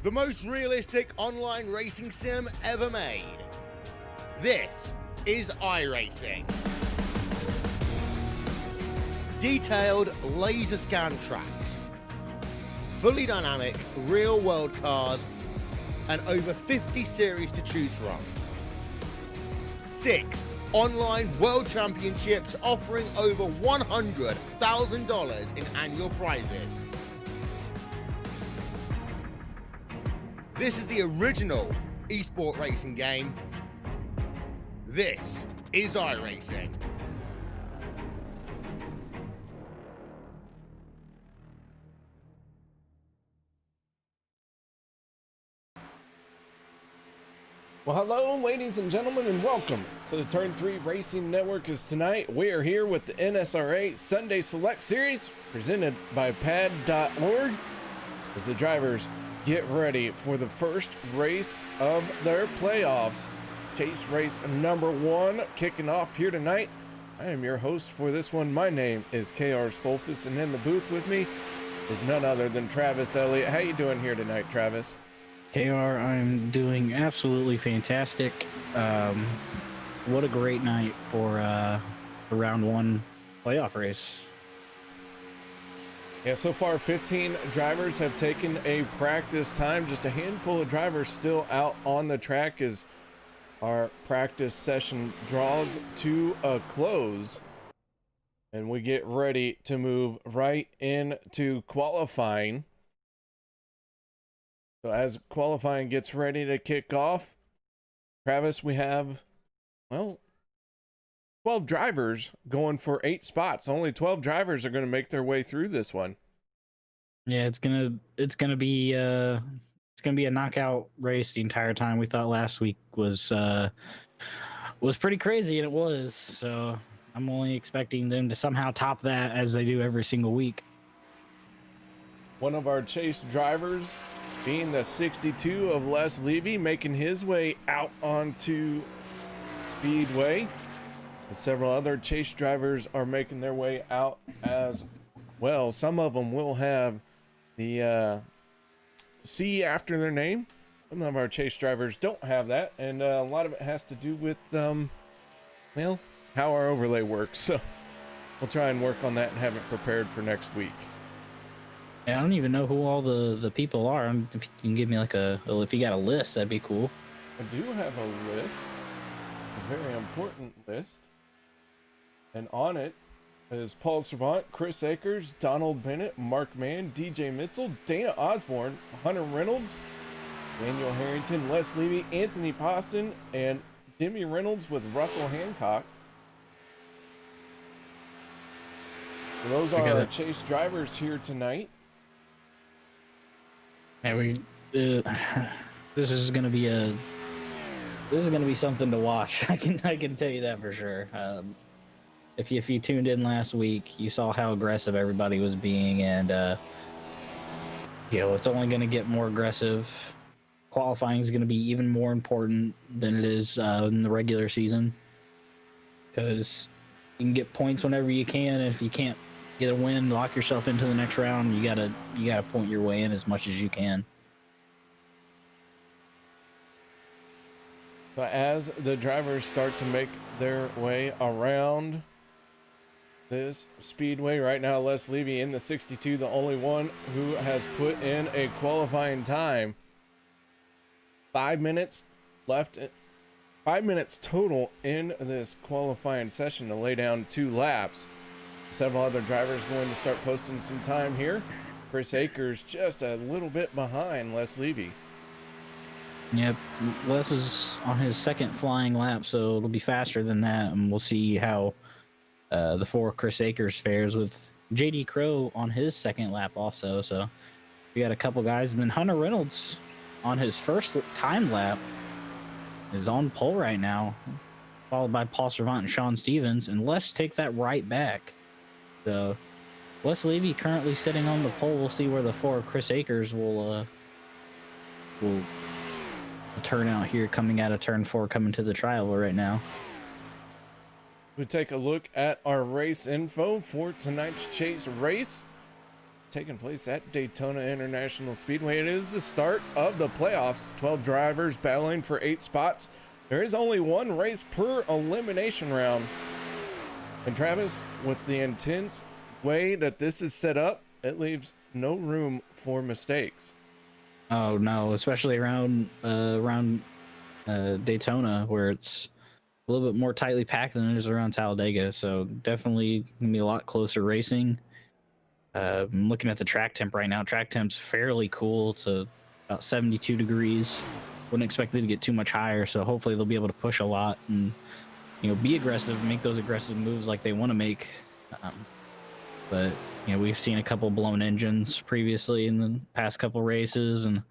the most realistic online racing sim ever made. This is iRacing. Detailed laser scan tracks, fully dynamic real world cars, and over 50 series to choose from. 6 online world championships offering over $100,000 in annual prizes. This is the original esport racing game. This is iRacing. Well, hello, ladies and gentlemen, and welcome to the Turn 3 Racing Network. As tonight we are here with the NSRA Sunday Select Series presented by pad.org as the drivers get ready for the first race of their playoffs. Chase race number 1 kicking off here tonight. I am your host for this one. My name is KR Stolfus, and in the booth with me is none other than Travis Elliott. How you doing here tonight, Travis? KR, I'm doing absolutely fantastic. What a great night for a round 1 playoff race. Yeah, so far 15 drivers have taken a practice time. Just a handful of drivers still out on the track as our practice session draws to a close. And we get ready to move right into qualifying. So as qualifying gets ready to kick off, Travis, we have, well, 12 drivers going for 8 spots. Only 12 drivers are going to make their way through this one. Yeah, it's gonna be a knockout race the entire time. We thought last week was pretty crazy, and it was. So I'm only expecting them to somehow top that as they do every single week. One of our chase drivers being the 62 of Les Levy, making his way out onto Speedway. Several other chase drivers are making their way out as well. Some of them will have the C after their name. Some of our chase drivers don't have that, and a lot of it has to do with well, how our overlay works. So we'll try and work on that and have it prepared for next week. Yeah, I don't even know who all the people are. If you can give me like if you got a list, that'd be cool. I do have a list, a very important list. And on it is Paul Servant, Chris Akers, Donald Bennett, Mark Mann, DJ Mitchell, Dana Osborne, Hunter Reynolds, Daniel Harrington, Les Levy, Anthony Poston, and Jimmy Reynolds with Russell Hancock. So those are our chase drivers here tonight. Yeah, this is gonna be something to watch. I can tell you that for sure. If you tuned in last week, you saw how aggressive everybody was being, and it's only going to get more aggressive. Qualifying is going to be even more important than it is in the regular season, because you can get points whenever you can, and if you can't get a win, lock yourself into the next round. You gotta point your way in as much as you can. But as the drivers start to make their way around this speedway right now, Les Levy in the 62, the only one who has put in a qualifying time. 5 minutes left, 5 minutes total in this qualifying session to lay down 2 laps. Several other drivers going to start posting some time here. Chris Akers just a little bit behind Les Levy. Yep, Les is on his second flying lap, so it'll be faster than that, and we'll see how the 4 Chris Akers fares with JD Crow on his second lap also. So we got a couple guys, and then Hunter Reynolds on his first time lap is on pole right now, followed by Paul Servant and Sean Stevens, and Les takes that right back. So Les Levy currently sitting on the pole. We'll see where the 4 Chris Akers will turn out here coming out of turn 4, coming to the trial right now. We take a look at our race info for tonight's chase race. taking place at Daytona International Speedway. It is the start of the playoffs. 12 drivers battling for 8 spots. There is only 1 race per elimination round. And Travis, with the intense way that this is set up, it leaves no room for mistakes. Oh no, especially around Daytona, where it's a little bit more tightly packed than it is around Talladega. So definitely gonna be a lot closer racing. I'm looking at the track temp right now. Track temp's fairly cool. It's about 72 degrees. Wouldn't expect it to get too much higher. So hopefully they'll be able to push a lot and, you know, be aggressive, make those aggressive moves like they want to make. But you know, we've seen a couple blown engines previously in the past couple races, and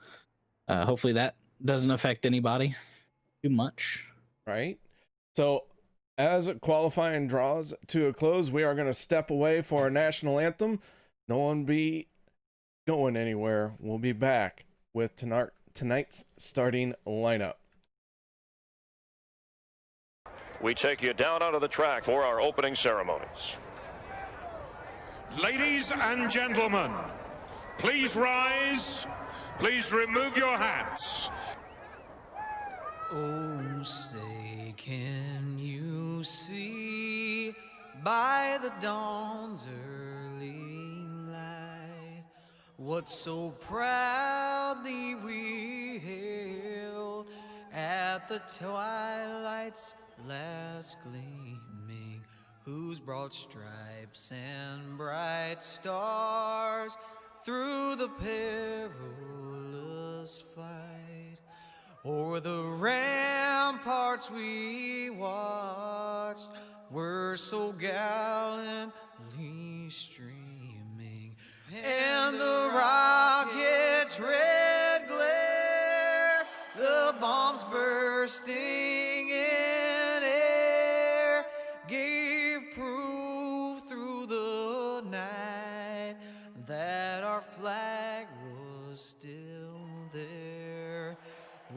hopefully that doesn't affect anybody too much. Right. So as qualifying draws to a close, we are going to step away for our national anthem. No one be going anywhere. We'll be back with tonight's starting lineup. We take you down onto the track for our opening ceremonies. Ladies and gentlemen, please rise. Please remove your hats. Oh, say, can you see by the dawn's early light what so proudly we hailed at the twilight's last gleaming, whose broad stripes and bright stars through the perilous flight o'er the ramparts we watched were so gallantly streaming, and the rocket's red glare, the bombs bursting in air, gave proof through the night that our flag was still there.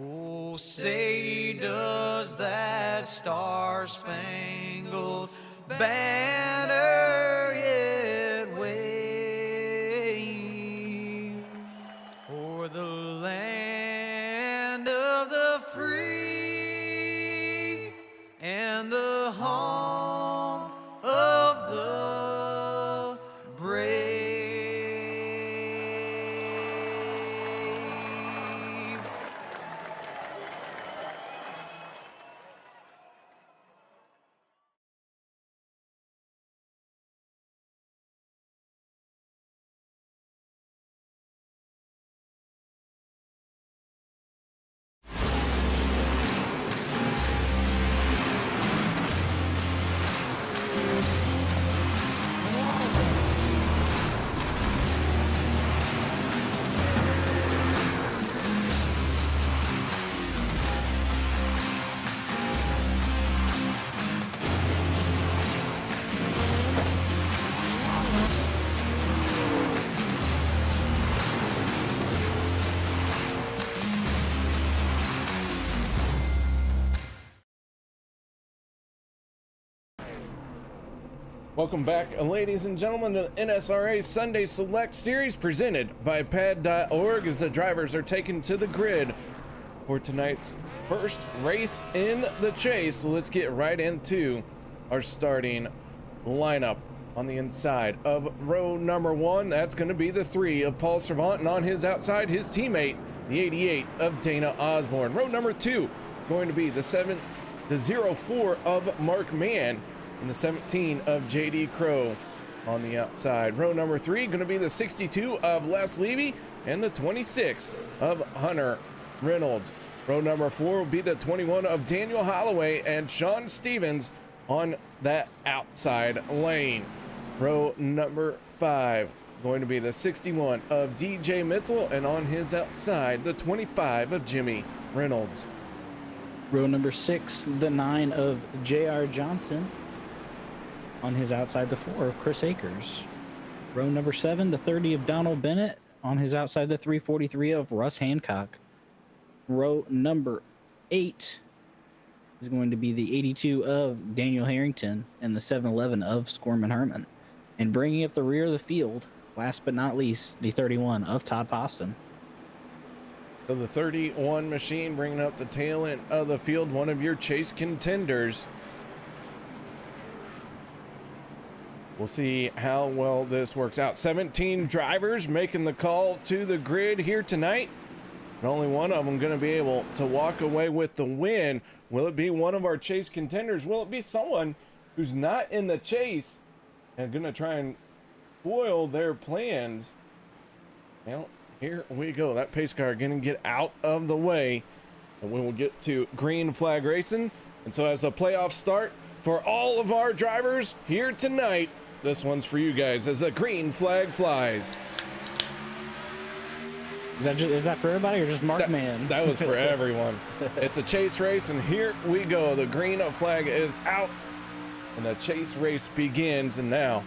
Oh, say does that star-spangled banner yet wave o'er the land of the free and the home of the brave? Welcome back, ladies and gentlemen, to the NSRA Sunday Select Series presented by Pad.org as the drivers are taken to the grid for tonight's first race in the chase. So let's get right into our starting lineup. On the inside of row number 1, that's going to be the 3 of Paul Servant, and on his outside, his teammate, the 88 of Dana Osborne. Row number 2, going to be the 04 of Mark Mann, and the 17 of JD Crow on the outside. Row number 3 going to be the 62 of Les Levy and the 26 of Hunter Reynolds. Row number 4 will be the 21 of Daniel Holloway and Sean Stevens on that outside lane. Row number 5 going to be the 61 of DJ Mitzel, and on his outside the 25 of Jimmy Reynolds. Row number 6, the 9 of JR Johnson. On his outside, the 4 of Chris Akers. Row number 7, the 30 of Donald Bennett. On his outside, the 343 of Russ Hancock. Row number 8 is going to be the 82 of Daniel Harrington and the 711 of Scorman Herman. And bringing up the rear of the field last but not least, the 31 of Todd Poston. So the 31 machine bringing up the tail end of the field, one of your chase contenders. We'll see how well this works out. 17 drivers making the call to the grid here tonight. And only one of them going to be able to walk away with the win. Will it be one of our chase contenders? Will it be someone who's not in the chase and going to try and foil their plans? Well, here we go. That pace car going to get out of the way. And we will get to green flag racing. And so as the playoffs start for all of our drivers here tonight, this one's for you guys as the green flag flies. Is that for everybody or just Mark Mann? That was for everyone. It's a chase race, and here we go. The green flag is out, and the chase race begins. And now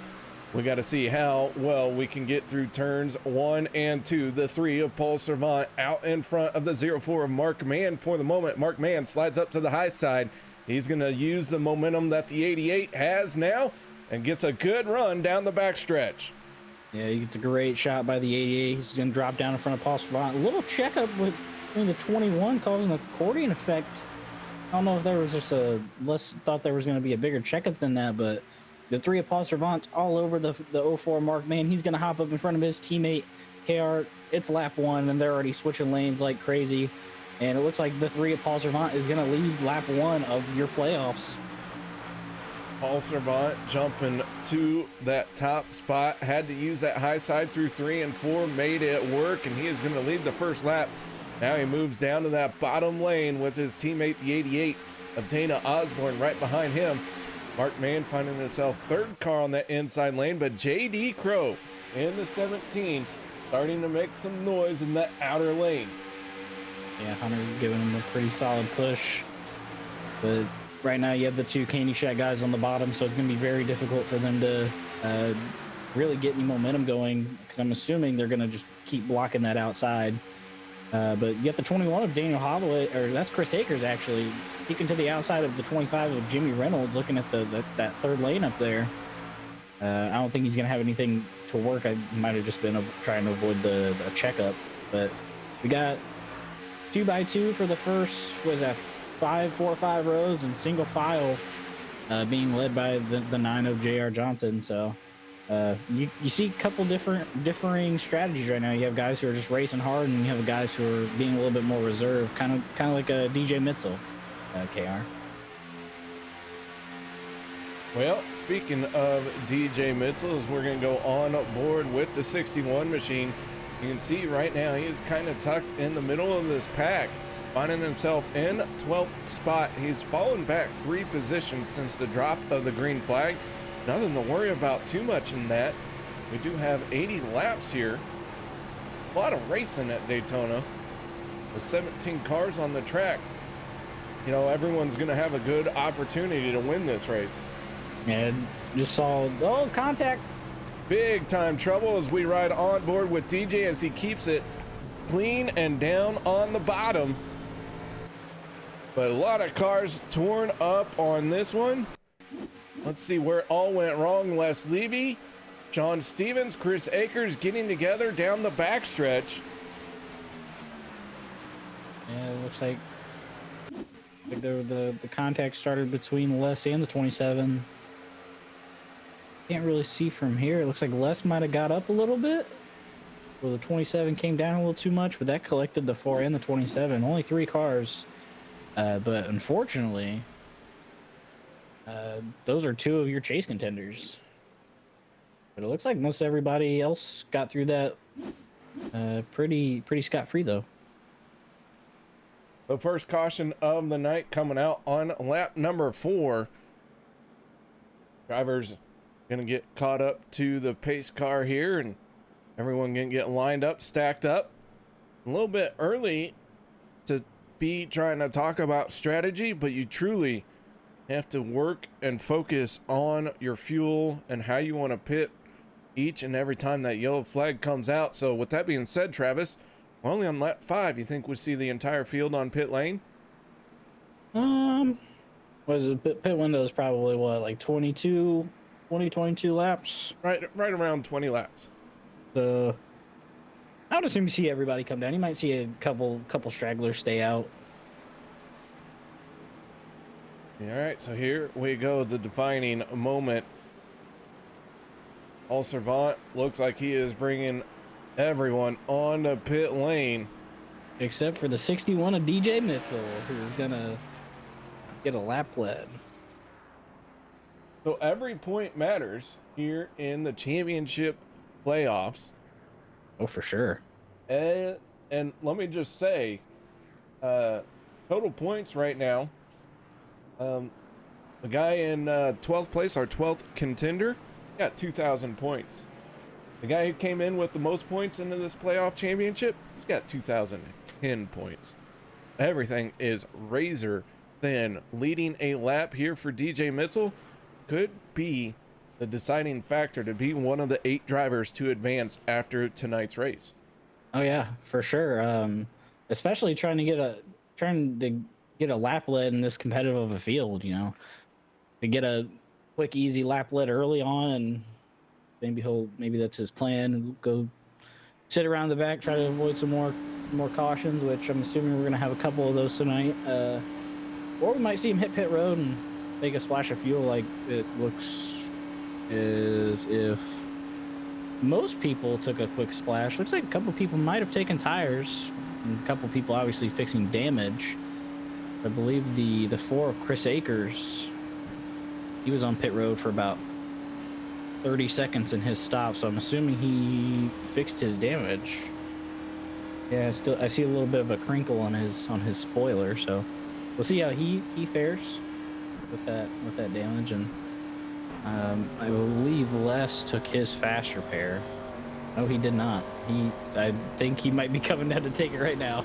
we got to see how well we can get through turns 1 and 2. The 3 of Paul Servant out in front of the 04 of Mark Mann for the moment. Mark Mann slides up to the high side. He's going to use the momentum that the 88 has now and gets a good run down the backstretch. Yeah, he gets a great shot by the 88. He's going to drop down in front of Paul Servant. A little checkup between the 21 causing an accordion effect. I don't know if there was just Les thought there was going to be a bigger checkup than that, but the 3 of Paul Servant's all over the 04 Mark Mann. He's going to hop up in front of his teammate, KR. It's lap 1, and they're already switching lanes like crazy. And it looks like the 3 of Paul Servant is going to lead lap 1 of your playoffs. Paul Servant jumping to that top spot, had to use that high side through 3 and 4, made it work, and he is going to lead the first lap. Now he moves down to that bottom lane with his teammate, the 88 of Dana Osborne, right behind him. Mark Mann finding himself 3rd car on that inside lane, but JD Crow in the 17 starting to make some noise in that outer lane. Yeah, Hunter giving him a pretty solid push, but right now you have the 2 Candy Shack guys on the bottom, so it's going to be very difficult for them to really get any momentum going, because I'm assuming they're going to just keep blocking that outside. But you get the 21 of Daniel Holloway, or that's Chris Akers actually, peeking to the outside of the 25 of Jimmy Reynolds, looking at that 3rd lane up there. I don't think he's going to have anything to work. I might have just been trying to avoid the checkup. But we got 2x2 for the first, what is that, 4 or 5 rows, and single file being led by the 9 of JR Johnson. So you see a couple differing strategies right now. You have guys who are just racing hard, and you have guys who are being a little bit more reserved, kind of like a DJ Mitzel, KR. Well, speaking of DJ Mitzel, as we're going to go on board with the 61 machine, you can see right now he is kind of tucked in the middle of this pack, finding himself in 12th spot. He's fallen back 3 positions since the drop of the green flag. Nothing to worry about too much in that. We do have 80 laps here. A lot of racing at Daytona. With 17 cars on the track, you know, everyone's going to have a good opportunity to win this race. Yeah, just saw, contact. Big time trouble as we ride on board with DJ as he keeps it clean and down on the bottom. But a lot of cars torn up on this one. Let's see where it all went wrong. Les Levy, John Stevens, Chris Akers getting together down the backstretch. Yeah, it looks like the contact started between Les and the 27. Can't really see from here. It looks like Les might have got up a little bit. Well, the 27 came down a little too much, but that collected the 4 and the 27. Only 3 cars. But unfortunately, those are 2 of your chase contenders. But it looks like most everybody else got through that pretty scot-free, though. The first caution of the night coming out on lap number 4. Drivers gonna get caught up to the pace car here, and everyone gonna get lined up, stacked up. A little bit early to be trying to talk about strategy, but you truly have to work and focus on your fuel and how you want to pit each and every time that yellow flag comes out. So with that being said, Travis, we're only on lap 5. You think we see the entire field on pit lane? What is it? Pit window is probably what, like 22 laps? Right around 20 laps. So I would assume you see everybody come down. You might see a couple stragglers stay out. All right, so here we go, the defining moment. Paul Servant looks like he is bringing everyone on the pit lane. Except for the 61 of DJ Mitzel, who's gonna get a lap lead. So every point matters here in the championship playoffs. Oh, for sure. And let me just say, total points right now, the guy in 12th place, our 12th contender, got 2,000 points. The guy who came in with the most points into this playoff championship, he's got 2,010 points. Everything is razor thin. Leading a lap here for DJ Mitzel could be the deciding factor to be one of the 8 drivers to advance after tonight's race. Oh yeah, for sure. Especially trying to get a lap lead in this competitive of a field, you know, to get a quick, easy lap lead early on, and maybe that's his plan. Go sit around the back, try to avoid some more cautions, which I'm assuming we're gonna have a couple of those tonight. Or we might see him hit pit road and take a splash of fuel. Like it looks as if most people took a quick splash. Looks like a couple people might have taken tires, and a couple people obviously fixing damage. I believe the 4 Chris Akers, he was on pit road for about 30 seconds in his stop, so I'm assuming he fixed his damage. Yeah, I see a little bit of a crinkle on his spoiler, so we'll see how he fares with that damage. And I believe Les took his fast repair. No, he did not. I think he might be coming down to take it right now.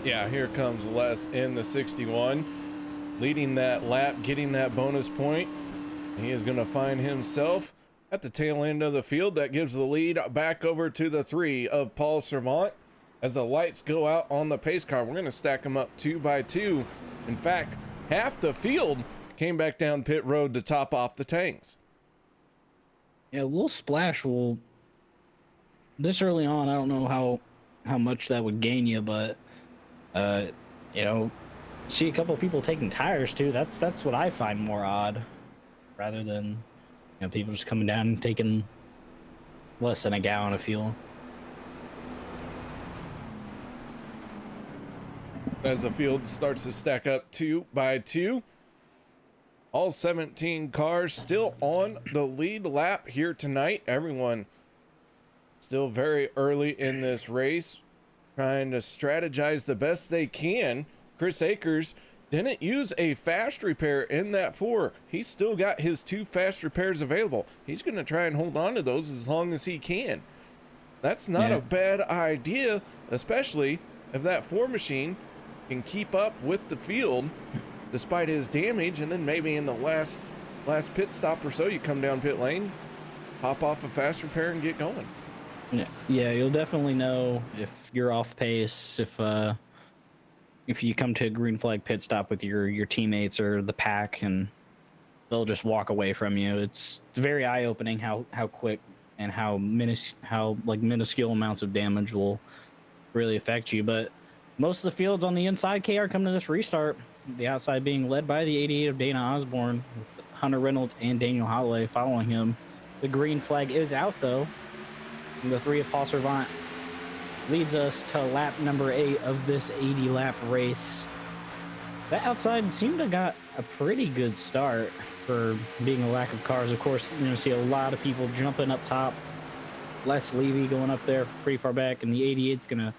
Yeah, here comes Les in the 61, leading that lap, getting that bonus point. He is going to find himself at the tail end of the field. That gives the lead back over to the 3 of Paul Servant. As the lights go out on the pace car, we're going to stack them up 2 by 2. In fact, half the field came back down pit road to top off the tanks. Yeah, a little splash will, this early on, I don't know how much that would gain you, but you know, see a couple of people taking tires too. That's what I find more odd, rather than, you know, people just coming down and taking less than a gallon of fuel. As the field starts to stack up 2 by 2, all 17 cars still on the lead lap here tonight. Everyone still very early in this race, trying to strategize the best they can. Chris Akers didn't use a fast repair in that 4. He's still got his 2 fast repairs available. He's going to try and hold on to those as long as he can. That's not a bad idea, especially if that 4 machine can keep up with the field despite his damage, and then maybe in the last pit stop or so, you come down pit lane, hop off a fast repair, and get going. Yeah, you'll definitely know if you're off pace, if you come to a green flag pit stop with your teammates or the pack, and they'll just walk away from you. It's very eye-opening how quick and how minuscule amounts of damage will really affect you. But most of the fields on the inside, KR, come to this restart. The outside being led by the 88 of Dana Osborne, with Hunter Reynolds and Daniel Holloway following him. The green flag is out, though. And the 3 of Paul Servant leads us to lap number 8 of this 80-lap race. That outside seemed to got a pretty good start for being a lack of cars. Of course, you're going to see a lot of people jumping up top. Les Levy going up there pretty far back, and the 88's going to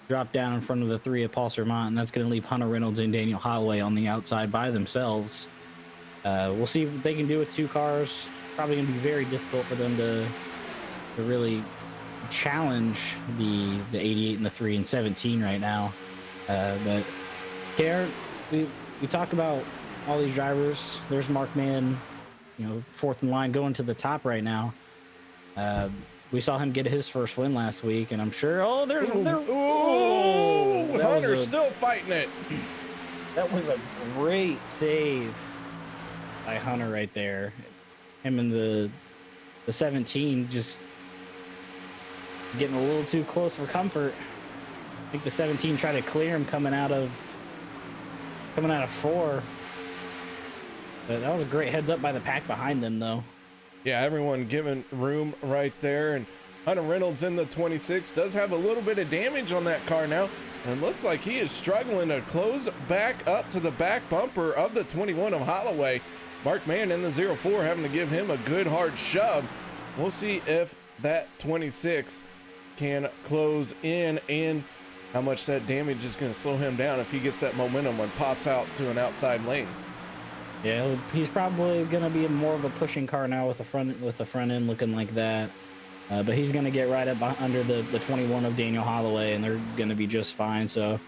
drop down in front of the 3 of Paul Servant, and that's going to leave Hunter Reynolds and Daniel Holloway on the outside by themselves. We'll see what they can do with 2 cars. Probably going to be very difficult for them to really challenge the 88 and the 3 and 17 right now. But here we talk about all these drivers. There's Mark Mann, you know, 4th in line, going to the top right now. We saw him get his first win last week, and I'm sure. Hunter's still fighting it. That was a great save by Hunter right there. Him and the 17 just getting a little too close for comfort. I think the 17 tried to clear him coming out of 4. But that was a great heads up by the pack behind them, though. Yeah, everyone giving room right there. And Hunter Reynolds in the 26 does have a little bit of damage on that car now. And looks like he is struggling to close back up to the back bumper of the 21 of Holloway. Mark Mann in the 04 having to give him a good hard shove. We'll see if that 26 can close in and how much that damage is going to slow him down if he gets that momentum and pops out to an outside lane. Yeah, he's probably going to be more of a pushing car now with the front end looking like that. But he's going to get right up under the 21 of Daniel Holloway, and they're going to be just fine. So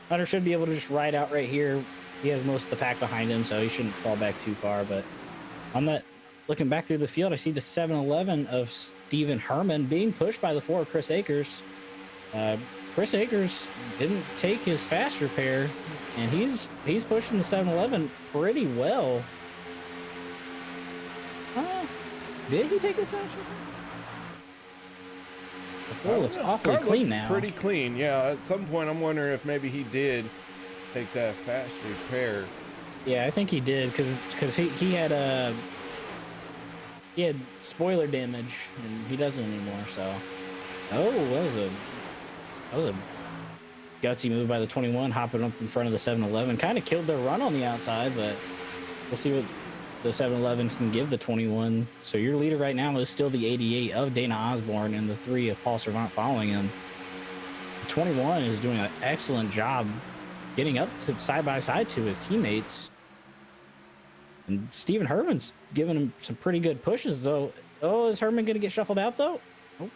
Hunter should be able to just ride out right here. He has most of the pack behind him, so he shouldn't fall back too far. But on that, looking back through the field, I see the 7-11 of Stephen Herman being pushed by the 4 of Chris Akers. Chris Akers didn't take his fast repair, and he's pushing the 7-11 pretty well. Did he take his fast repair? The 4 looks awfully clean now. Pretty clean, yeah. At some point, I'm wondering if maybe he did take that fast repair. Yeah, I think he did because he had spoiler damage, and he doesn't anymore. So, that was a gutsy move by the 21, hopping up in front of the 7-11. Kind of killed their run on the outside, but we'll see what the 7-11 can give the 21. So your leader right now is still the 88 of Dana Osborne and the 3 of Paul Servant following him. The 21 is doing an excellent job getting up to side by side to his teammates. And Stephen Herman's giving him some pretty good pushes, though. Oh, is Herman going to get shuffled out, though? Oh.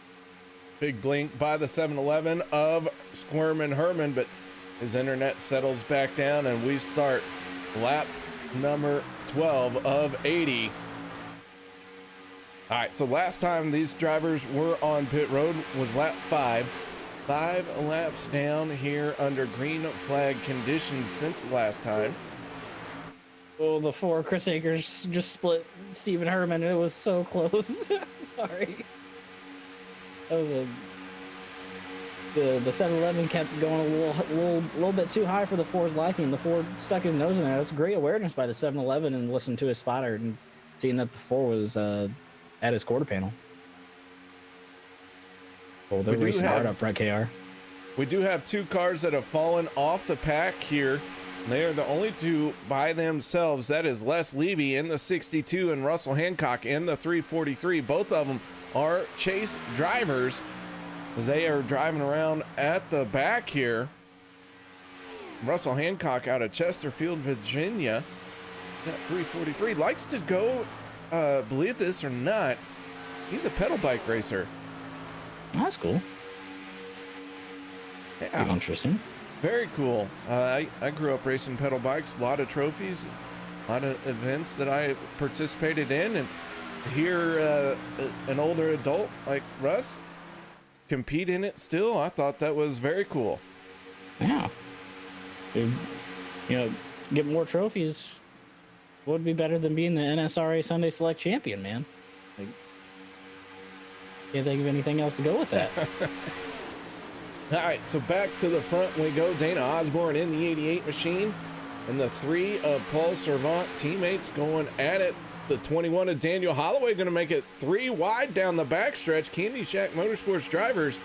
Big blink by the 7-11 of Squirmin' Herman, but his internet settles back down, and we start lap number 12 of 80. All right, so last time these drivers were on pit road was lap 5. 5 laps down here under green flag conditions since the last time. Oh, the 4 Chris Akers just split Stephen Herman. It was so close. Sorry. That was the 7-11 kept going a little bit too high for the 4's liking. The 4 stuck his nose in there. That's great awareness by the 7-11 and listened to his spotter and seeing that the 4 was at his quarter panel. Oh, they're racing hard up front, KR. We do have 2 cars that have fallen off the pack here. They are the only 2 by themselves. That is Les Levy in the 62 and Russell Hancock in the 343. Both of them are Chase drivers as they are driving around at the back here. Russell Hancock out of Chesterfield, Virginia. That 343 likes to go, believe this or not, he's a pedal bike racer. That's cool. Yeah. Pretty interesting. Very cool. I grew up racing pedal bikes, a lot of trophies, a lot of events that I participated in, and hear an older adult like Russ compete in it still, I thought that was very cool. Yeah. You know, get more trophies. What would be better than being the NSRA Sunday Select champion, man? Like, can't think of anything else to go with that. All right, so back to the front we go. Dana Osborne in the 88 machine, and the 3 of Paul Servant teammates going at it. The 21 of Daniel Holloway going to make it 3 wide down the backstretch. Candy Shack Motorsports drivers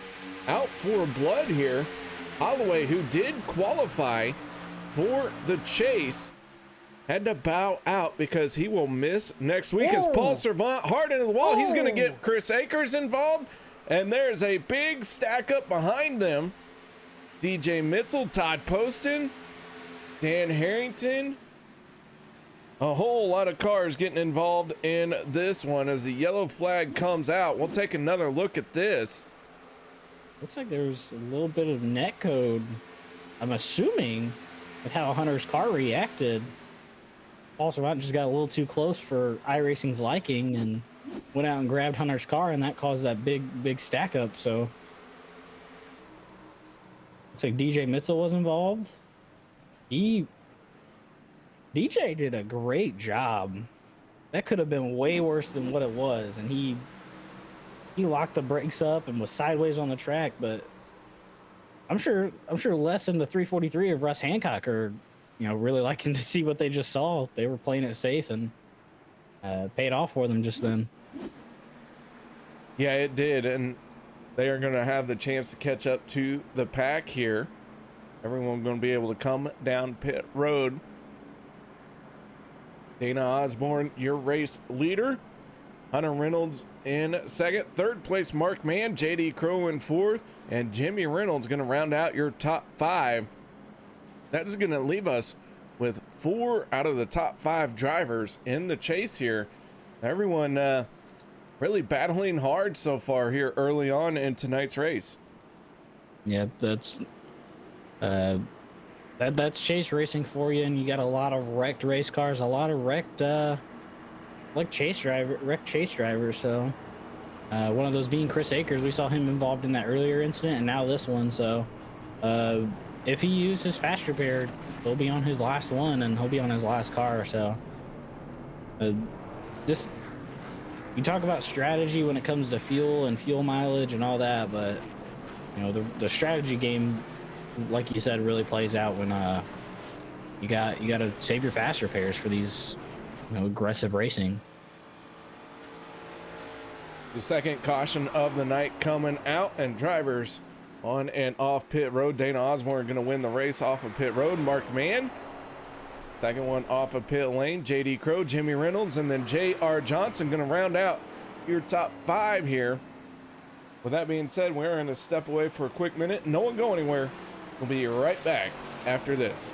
out for blood here. Holloway, who did qualify for the chase, had to bow out because he will miss next week. As Paul Servant hard into the wall. He's going to get Chris Akers involved. And there's a big stack up behind them. DJ Mitzel, Todd Poston, Dan Harrington. A whole lot of cars getting involved in this one as the yellow flag comes out. We'll take another look at this. Looks like there's a little bit of net code, I'm assuming, with how Hunter's car reacted. Paul Servant just got a little too close for iRacing's liking and went out and grabbed Hunter's car, and that caused that big stack up. So looks like DJ Mitzel was involved. DJ did a great job. That could have been way worse than what it was, and he he locked the brakes up and was sideways on the track. But I'm sure Les and the 343 of Russ Hancock are, really liking to see what they just saw. They were playing it safe and paid off for them just then. Yeah, it did, and they are going to have the chance to catch up to the pack here. Everyone going to be able to come down pit road. Dana Osborne, your race leader. Hunter Reynolds in second. Third place, Mark Mann. JD Crow in fourth. And Jimmy Reynolds going to round out your top 5. That is going to leave us with 4 out of the top 5 drivers in the chase here. Everyone really battling hard so far here early on in tonight's race. Yeah, that's chase racing for you, and you got a lot of wrecked race cars, a lot of wrecked chase drivers. So one of those being Chris Akers. We saw him involved in that earlier incident, and now this one. So if he used his fast repair, he'll be on his last one, and he'll be on his last car. So just, you talk about strategy when it comes to fuel and fuel mileage and all that, but the strategy game, like you said, really plays out when you got to save your fast repairs for these aggressive racing. The second caution of the night coming out, and drivers on and off pit road. Dana Osborne going to win the race off of pit road. Mark Mann, second one off of pit lane. JD Crow, Jimmy Reynolds, and then JR Johnson going to round out your top 5 here. With that being said, we're going to step away for a quick minute. No one go anywhere. We'll be right back after this.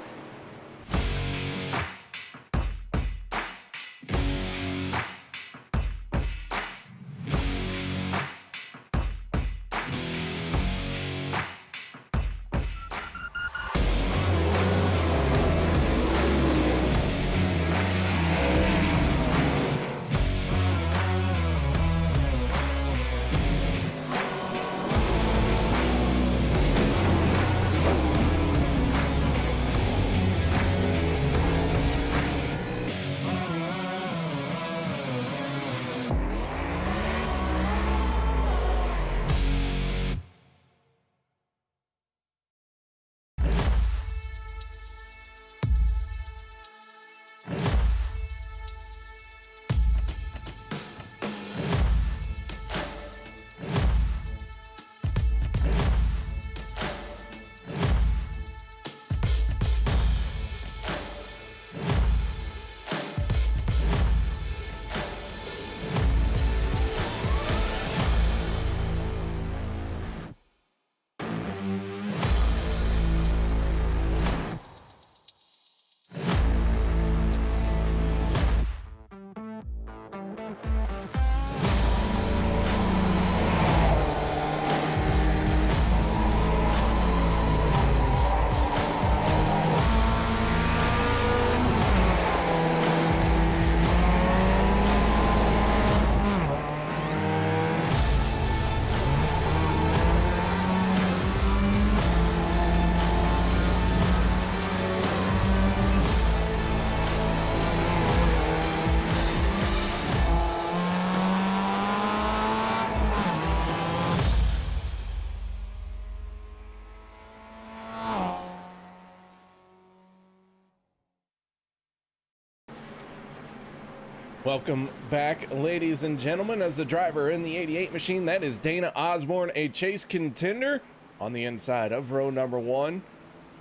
Welcome back, ladies and gentlemen. As the driver in the 88 machine, that is Dana Osborne, a chase contender on the inside of row number 1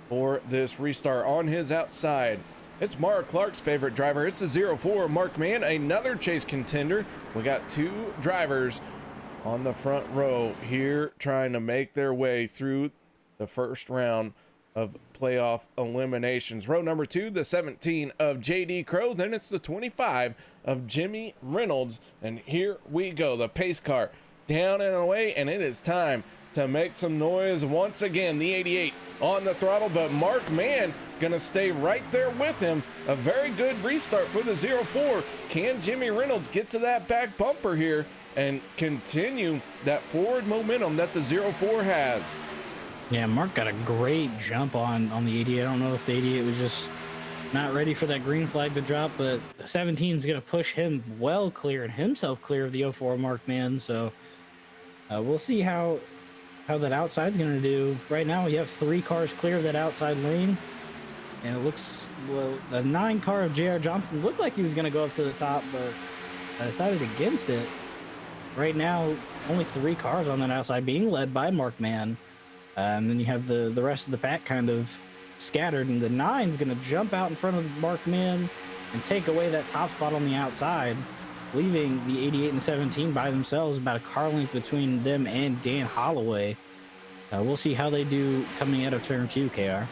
for this restart. On his outside, it's Mara Clark's favorite driver. It's the 04 Mark Mann, another chase contender. We got 2 drivers on the front row here trying to make their way through the first round of playoff eliminations. Row number 2, the 17 of JD Crow. Then it's the 25 of Jimmy Reynolds. And here we go. The pace car down and away, and it is time to make some noise once again. The 88 on the throttle, but Mark Mann gonna stay right there with him. A very good restart for the 04. Can Jimmy Reynolds get to that back bumper here and continue that forward momentum that the 04 has? Yeah, Mark got a great jump on the 88. I don't know if the 88 was just not ready for that green flag to drop, but the 17 is going to push him well clear and himself clear of the 04 Mark Mann. So We'll see how that outside's going to do. Right now, we have 3 cars clear of that outside lane, and it looks, well, the 9 car of JR Johnson looked like he was going to go up to the top, but I decided against it. Right now, only 3 cars on that outside being led by Mark Mann. And then you have the rest of the pack kind of scattered, and the 9's going to jump out in front of Mark Mann and take away that top spot on the outside, leaving the 88 and 17 by themselves, about a car length between them and Dan Holloway. We'll see how they do coming out of turn 2, KR.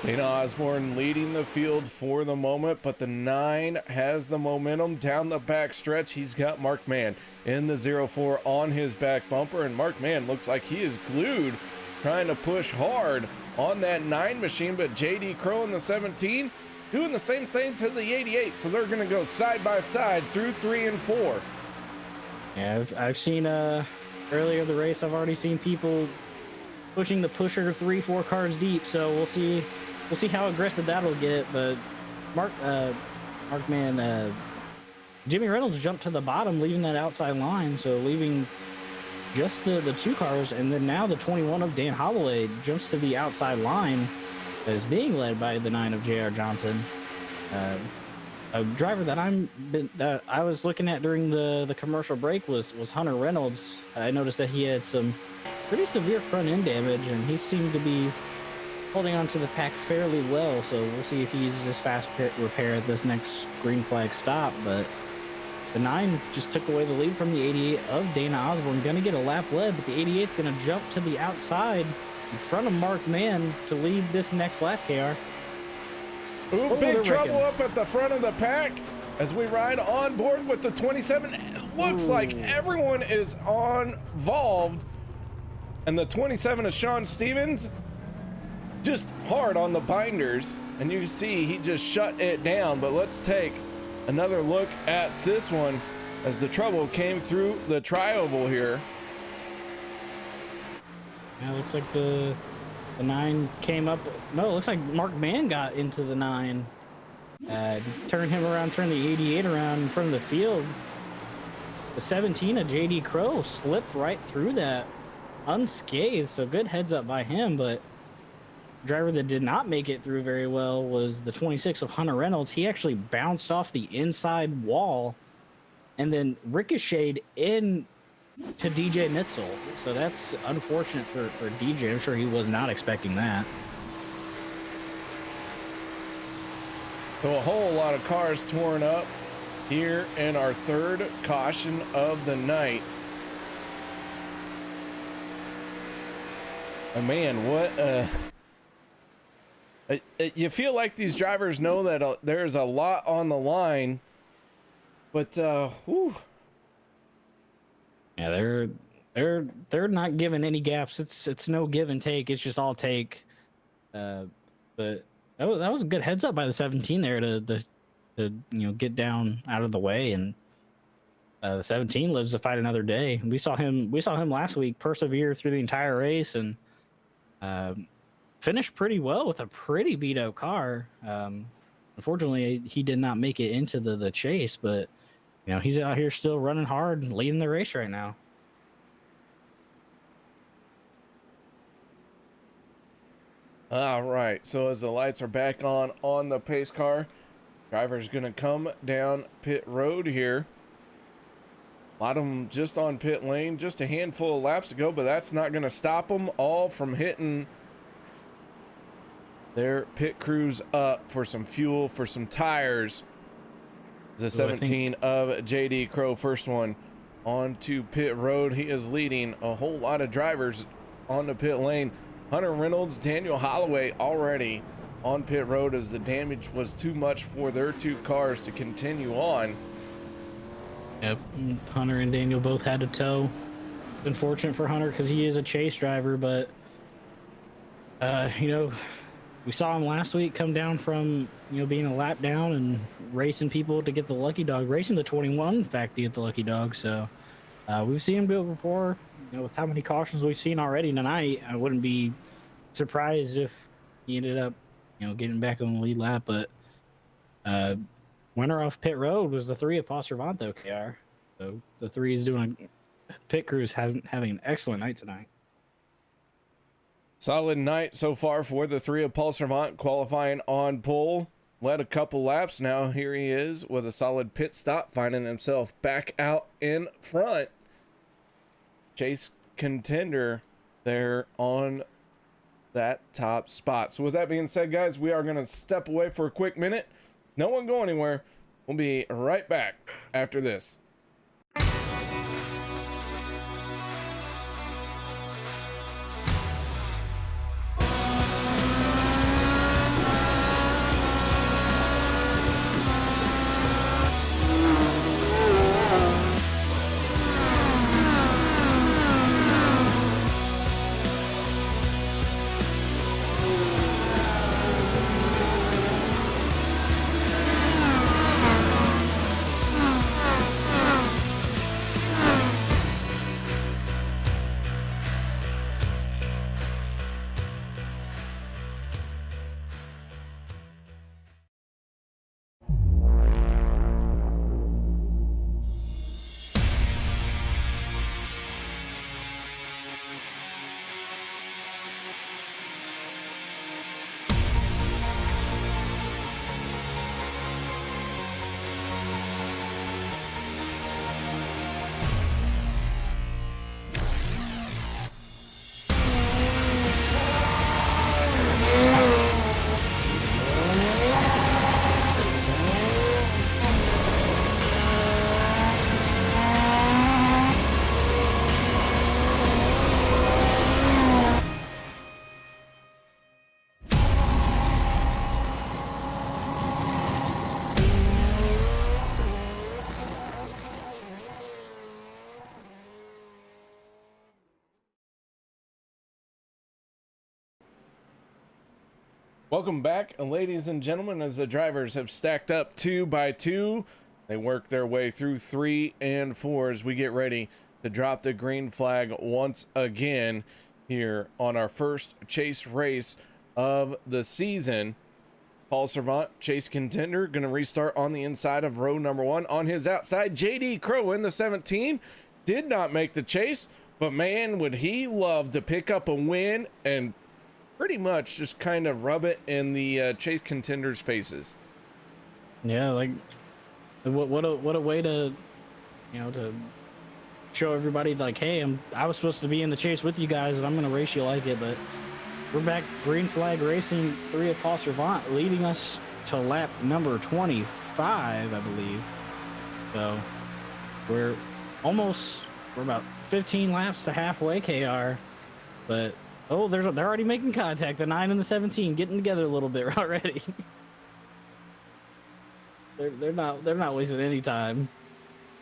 Dana Osborne leading the field for the moment, but the 9 has the momentum down the back stretch. He's got Mark Mann in the 04 on his back bumper, and Mark Mann looks like he is glued, trying to push hard on that 9 machine, but JD Crow in the 17 doing the same thing to the 88, so they're going to go side by side through 3 and 4. Yeah, I've seen earlier in the race, I've already seen people pushing the pusher 3-4 cars deep, so we'll see how aggressive that'll get. But Mark Mann, Jimmy Reynolds jumped to the bottom, leaving that outside line, so leaving just the 2 cars, and then now the 21 of Dan Holloway jumps to the outside line that is being led by the 9 of JR Johnson. A driver that I was looking at during the commercial break was Hunter Reynolds. I noticed that he had some pretty severe front end damage, and he seemed to be holding on to the pack fairly well, so we'll see if he uses his fast repair at this next green flag stop. But the 9 just took away the lead from the 88 of Dana Osborne. Gonna get a lap led, but the 88's gonna jump to the outside in front of Mark Mann to lead this next lap, KR. Ooh, big trouble up at the front of the pack as we ride on board with the 27. It looks like everyone is involved, and the 27 is Sean Stevens, just hard on the binders, and you see he just shut it down. But let's take another look at this one as the trouble came through the tri-oval here. Yeah, it looks like the 9 came up. No, it looks like Mark Mann got into the 9. Turned him around, turned the 88 around in front of the field. The 17 of JD Crow slipped right through that unscathed, so good heads up by him. But driver that did not make it through very well was the 26 of Hunter Reynolds. He actually bounced off the inside wall and then ricocheted in to DJ Mitzel. So that's unfortunate for DJ. I'm sure he was not expecting that. So a whole lot of cars torn up here in our 3rd caution of the night. And man, what you feel like these drivers know that there's a lot on the line, but whew. Yeah, they're not giving any gaps. It's no give and take. It's just all take. But that was a good heads up by the 17 there to get down out of the way, and the 17 lives to fight another day. We saw him last week persevere through the entire race and finished pretty well with a pretty beat up car. Unfortunately, he did not make it into the chase, but he's out here still running hard and leading the race right now. All right, so as the lights are back on the pace car, driver's gonna come down pit road here. A lot of them just on pit lane, just a handful of laps ago, but that's not gonna stop them all from hitting their pit crews up for some fuel, for some tires. The 17 of JD Crow, first one onto pit road. He is leading a whole lot of drivers on the pit lane. Hunter Reynolds, Daniel Holloway already on pit road as the damage was too much for their 2 cars to continue on. Yep, Hunter and Daniel both had to tow. Unfortunate for Hunter because he is a chase driver, but we saw him last week come down from being a lap down and racing people to get the lucky dog, racing the 21 in fact to get the lucky dog. So we've seen him do it before. With how many cautions we've seen already tonight, I wouldn't be surprised if he ended up getting back on the lead lap. But winner off pit road was the 3 of Pastervanto, KR. So the three is doing pit crews having an excellent night tonight. Solid night so far for the three of Paul Servant, qualifying on pole. Led a couple laps. Now here he is with a solid pit stop, finding himself back out in front. Chase contender there on that top spot. So with that being said, guys, we are going to step away for a quick minute. No one go anywhere. We'll be right back after this. Welcome back, ladies and gentlemen, as the drivers have stacked up 2 by 2. They work their way through 3 and 4 as we get ready to drop the green flag once again here on our first chase race of the season. Paul Servant, chase contender, going to restart on the inside of row number 1. On his outside, JD Crow in the 17 did not make the chase, but man, would he love to pick up a win and pretty much just kind of rub it in the chase contenders' faces. Yeah, like what a way to, you know, to show everybody like, hey, I was supposed to be in the chase with you guys, and I'm gonna race you like it. But we're back, green flag racing, 3 of Paul Servant, leading us to lap number 25, I believe. So we're about 15 laps to halfway, KR, but. Oh, they're already making contact. The 9 and the 17 getting together a little bit already. they're not wasting any time.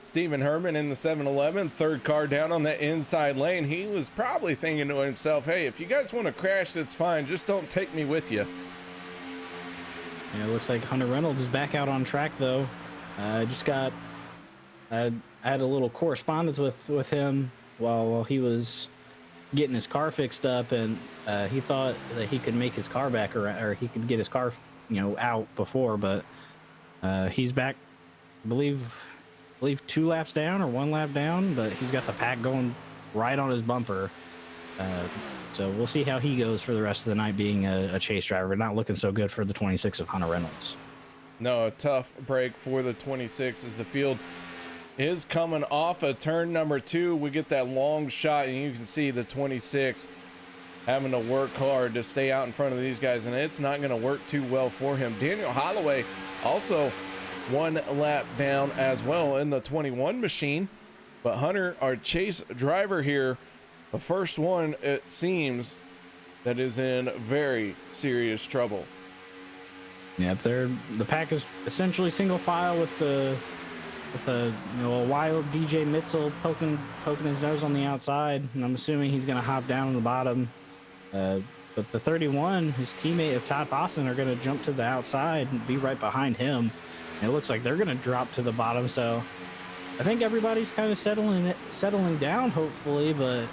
Stephen Herman in the 7-Eleven, third car down on the inside lane. He was probably thinking to himself, hey, if you guys want to crash, that's fine. Just don't take me with you. Yeah, it looks like Hunter Reynolds is back out on track though. I had a little correspondence with him while he was getting his car fixed up, and he thought that he could make his car back or he could get his car, you know, out before, but he's back, I believe 2 laps down or 1 lap down, but he's got the pack going right on his bumper. So we'll see how he goes for the rest of the night being a chase driver. Not looking so good for the 26 of Hunter Reynolds. No, a tough break for the 26 as the field is coming off of turn number 2. We get that long shot, and you can see the 26 having to work hard to stay out in front of these guys, and it's not going to work too well for him. Daniel Holloway also 1 lap down as well in the 21 machine, but Hunter, our chase driver here, the first one, it seems, that is in very serious trouble. Yep, the pack is essentially single file with a wild DJ Mitzel poking his nose on the outside, and I'm assuming he's going to hop down on the bottom. But the 31, his teammate of Todd Boston, are going to jump to the outside and be right behind him. And it looks like they're going to drop to the bottom. So I think everybody's kind of settling down, hopefully. But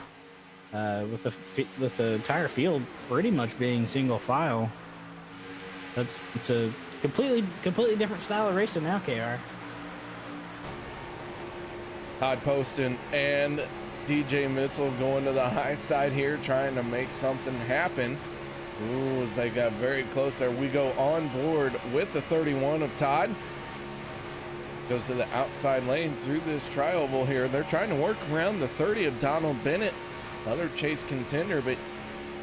with the entire field pretty much being single file, it's a completely different style of racing now, KR. Todd Poston and DJ Mitchell going to the high side here, trying to make something happen. Ooh, as they got very close there. We go on board with the 31 of Todd. Goes to the outside lane through this tri-oval here. They're trying to work around the 30 of Donald Bennett, another Chase contender, but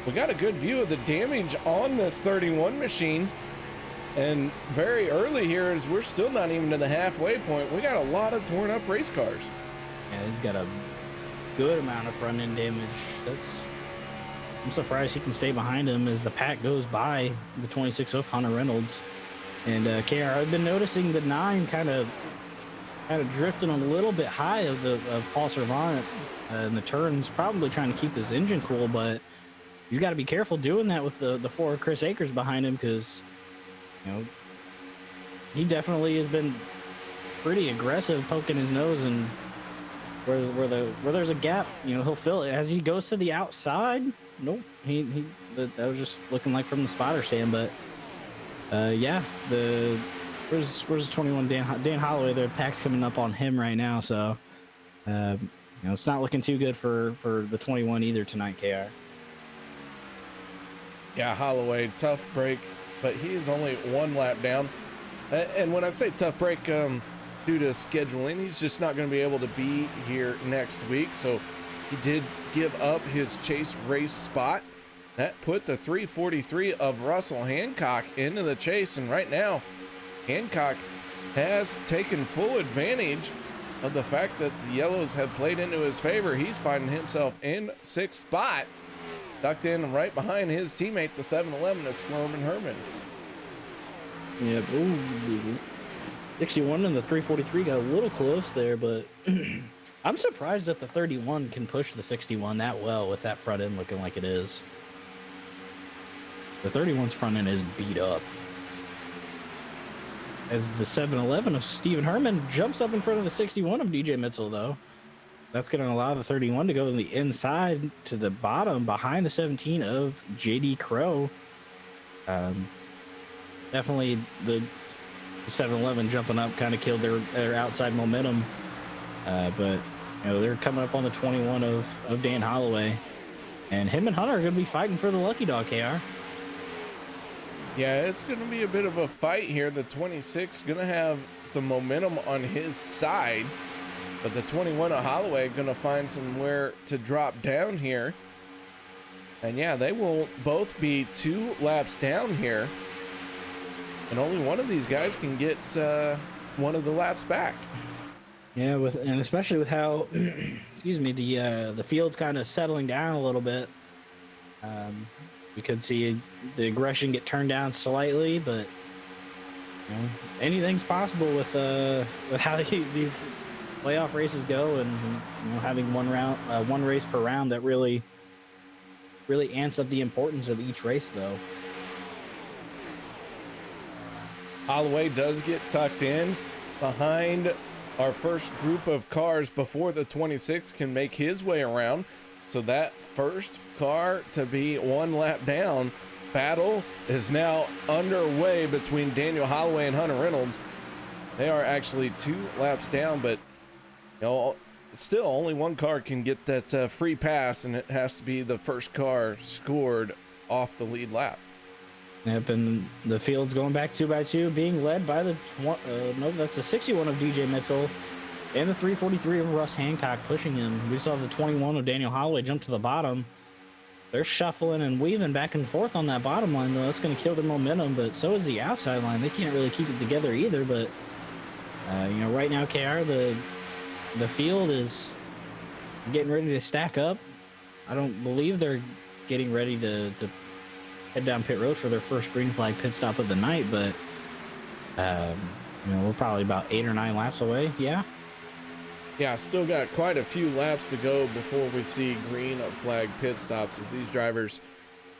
we got a good view of the damage on this 31 machine. And very early here, as we're still not even to the halfway point, we got a lot of torn up race cars. Yeah, he's got a good amount of front end damage. I'm surprised he can stay behind him as the pack goes by the 26 of Hunter Reynolds. And KR, I've been noticing the 9 kind of drifting a little bit high of Paul Servant in the turns, probably trying to keep his engine cool, but he's got to be careful doing that with the 4 Chris Akers behind him, because you know he definitely has been pretty aggressive, poking his nose, and where there's a gap, you know, he'll fill it as he goes to the outside. Nope, that was just looking like from the spotter stand, but yeah, where's the 21 Dan Holloway? Their pack's coming up on him right now, so you know, it's not looking too good for the 21 either tonight, KR. Yeah, Holloway, tough break, but he is only 1 lap down. And when I say tough break, due to scheduling, he's just not going to be able to be here next week. So he did give up his Chase race spot. That put the 343 of Russell Hancock into the chase. And right now, Hancock has taken full advantage of the fact that the yellows have played into his favor. He's finding himself in 6th spot, tucked in right behind his teammate, the 711 of Squirmin' Herman. Yeah, ooh, 61 and the 343 got a little close there, but I'm surprised that the 31 can push the 61 that well with that front end looking like it is. The 31's front end is beat up. As the 711 of Stephen Herman jumps up in front of the 61 of DJ Mitchell, though. That's going to allow the 31 to go to the inside to the bottom behind the 17 of JD Crow. Definitely the 711 jumping up kind of killed their outside momentum. But you know, they're coming up on the 21 of Dan Holloway. And him and Hunter are going to be fighting for the Lucky Dog, KR. Yeah, it's going to be a bit of a fight here. The 26 going to have some momentum on his side, but the 21 of Holloway going to find somewhere to drop down here. And yeah, they will both be 2 laps down here, and only one of these guys can get one of the laps back. Yeah, and especially with how, excuse me, the field's kind of settling down a little bit. We could see the aggression get turned down slightly, but you know, anything's possible with how these playoff races go, and you know, having one race per round that really amps up the importance of each race, though. Holloway does get tucked in behind our first group of cars before the 26 can make his way around. So that first car to be 1 lap down, battle is now underway between Daniel Holloway and Hunter Reynolds. They are actually 2 laps down, but you know, still only one car can get that free pass, and it has to be the first car scored off the lead lap. Yep, and the field's going back 2 by 2, being led by that's the 61 of DJ Mitchell and the 343 of Russ Hancock pushing him. We saw the 21 of Daniel Holloway jump to the bottom. They're shuffling and weaving back and forth on that bottom line, though. That's going to kill their momentum, but so is the outside line. They can't really keep it together either, but you know, right now, KR, the field is getting ready to stack up. I don't believe they're getting ready to head down pit road for their first green flag pit stop of the night, but you know, we're probably about 8 or 9 laps away. Yeah, still got quite a few laps to go before we see green flag pit stops, as these drivers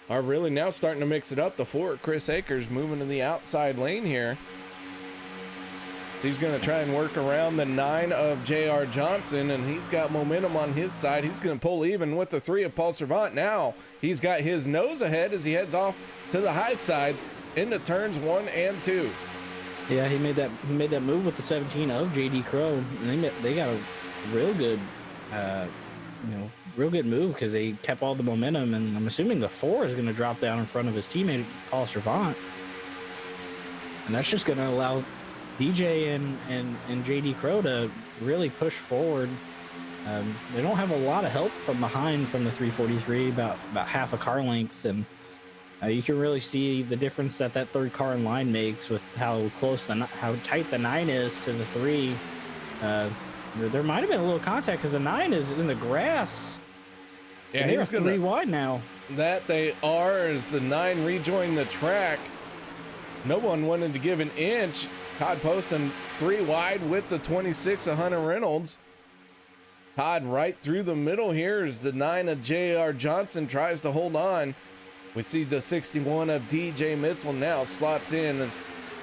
are really now starting to mix it up. The 4 Chris Akers moving to the outside lane here. So he's going to try and work around the 9 of JR Johnson, and he's got momentum on his side. He's going to pull even with the 3 of Paul Servant. Now he's got his nose ahead as he heads off to the high side into turns 1 and 2. Yeah, he made that move with the 17 of JD Crow, and they got a real good, real good move because they kept all the momentum, and I'm assuming the 4 is going to drop down in front of his teammate Paul Servant, and that's just going to allow DJ and JD Crow to really push forward. They don't have a lot of help from behind from the 343, about half a car length, and you can really see the difference that third car in line makes with how tight the 9 is to the 3. There might have been a little contact because the 9 is in the grass. Yeah, and he's they're 3 wide now. That they are, as the 9 rejoined the track. No one wanted to give an inch. Todd Poston 3 wide with the 26 of Hunter Reynolds. Todd right through the middle here as the 9 of J.R. Johnson tries to hold on. We see the 61 of DJ Mitchell now slots in, and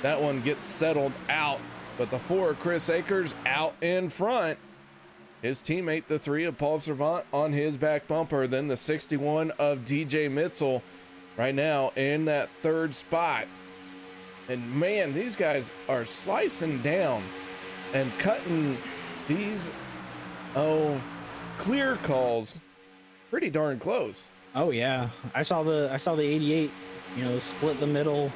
that one gets settled out. But the 4 of Chris Akers out in front. His teammate, the 3 of Paul Servant, on his back bumper. Then the 61 of DJ Mitchell right now in that 3rd spot. And man, these guys are slicing down and cutting these clear calls pretty darn close. Oh yeah, I saw the 88, split the middle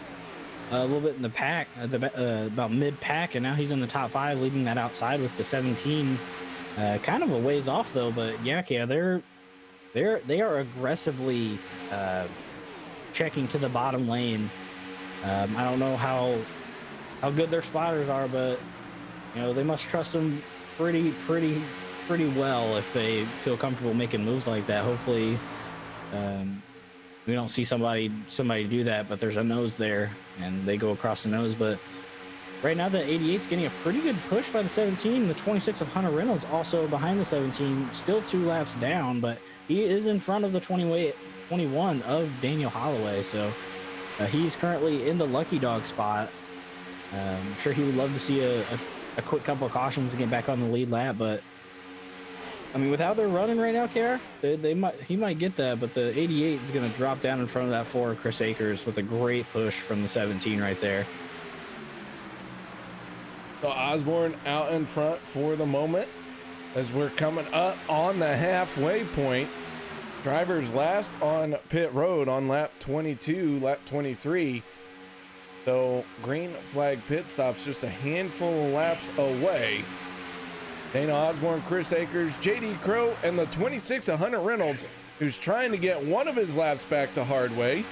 a little bit in the pack, about mid pack, and now he's in the top 5, leading that outside with the 17. Kind of a ways off though, but yeah, they are aggressively checking to the bottom lane. I don't know how good their spotters are, but they must trust them pretty well if they feel comfortable making moves like that. Hopefully, we don't see somebody do that, but there's a nose there and they go across the nose. But right now the 88's getting a pretty good push by the 17. The 26 of Hunter Reynolds also behind the 17, still 2 laps down, but he is in front of the 21 of Daniel Holloway. So he's currently in the lucky dog spot. I'm sure he would love to see a quick couple of cautions to get back on the lead lap, but I mean, with how they're running right now, Kara, he might get that, but the 88 is going to drop down in front of that 4 Chris Akers with a great push from the 17 right there. So Osborne out in front for the moment as we're coming up on the halfway point. Drivers last on pit road on lap 22, lap 23. So green flag pit stops just a handful of laps away. Dana Osborne, Chris Akers, JD Crow, and the 26 of Hunter Reynolds, who's trying to get one of his laps back to Hardway.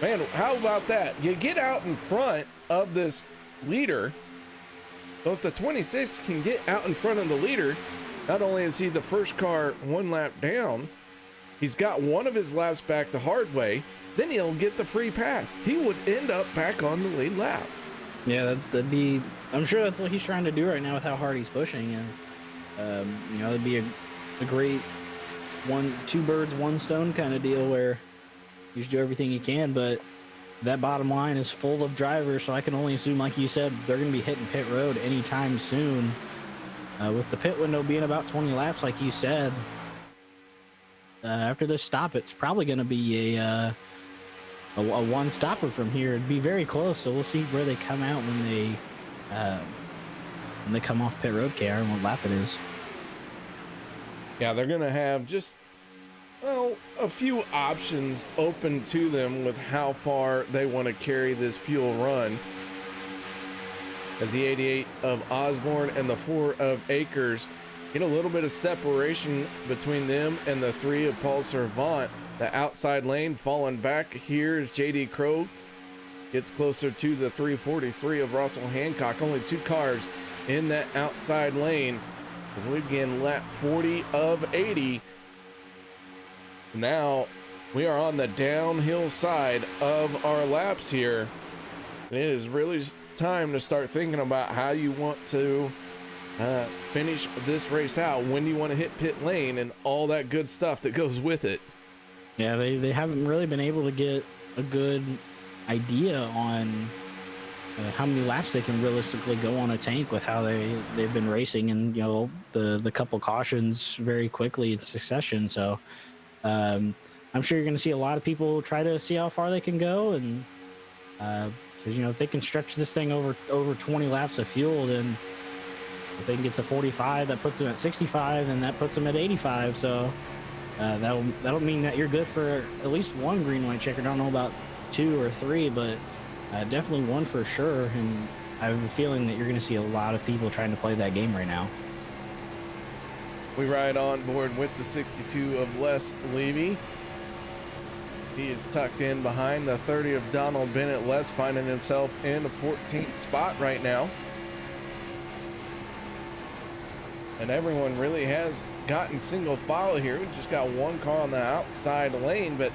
Man, how about that? You get out in front of this leader. So if the 26 can get out in front of the leader, not only is he the first car 1 lap down, he's got one of his laps back to Hardway, then he'll get the free pass. He would end up back on the lead lap. Yeah, that'd be, I'm sure that's what he's trying to do right now with how hard he's pushing. And it'd be a great 2 birds, 1 stone kind of deal where you just do everything you can, but that bottom line is full of drivers, so I can only assume, like you said, they're going to be hitting pit road anytime soon. With the pit window being about 20 laps, like you said, after this stop, it's probably going to be a 1 stopper from here. It'd be very close, so we'll see where they come out when they come off pit road, KR, and what lap it is. Yeah, they're going to have just, a few options open to them with how far they want to carry this fuel run. As the 88 of Osborne and the 4 of Akers get a little bit of separation between them and the 3 of Paul Servant. The outside lane falling back here as JD Crow gets closer to the 343 of Russell Hancock. Only 2 cars in that outside lane as we begin lap 40 of 80. Now we are on the downhill side of our laps here. It is really time to start thinking about how you want to finish this race out, when you want to hit pit lane, and all that good stuff that goes with it. Yeah, they haven't really been able to get a good idea on how many laps they can realistically go on a tank with how they've been racing, and the couple cautions very quickly in succession. So I'm sure you're going to see a lot of people try to see how far they can go, and because if they can stretch this thing over 20 laps of fuel, then If they can get to 45, that puts them at 65, and that puts them at 85. So that'll mean that you're good for at least one green white checker. I don't know about 2 or 3, but definitely 1 for sure. And I have a feeling that you're going to see a lot of people trying to play that game right now. We ride on board with the 62 of Les Levy. He is tucked in behind the 30 of Donald Bennett. Les finding himself in the 14th spot right now. And everyone really has gotten single file here. We just got 1 car on the outside lane, but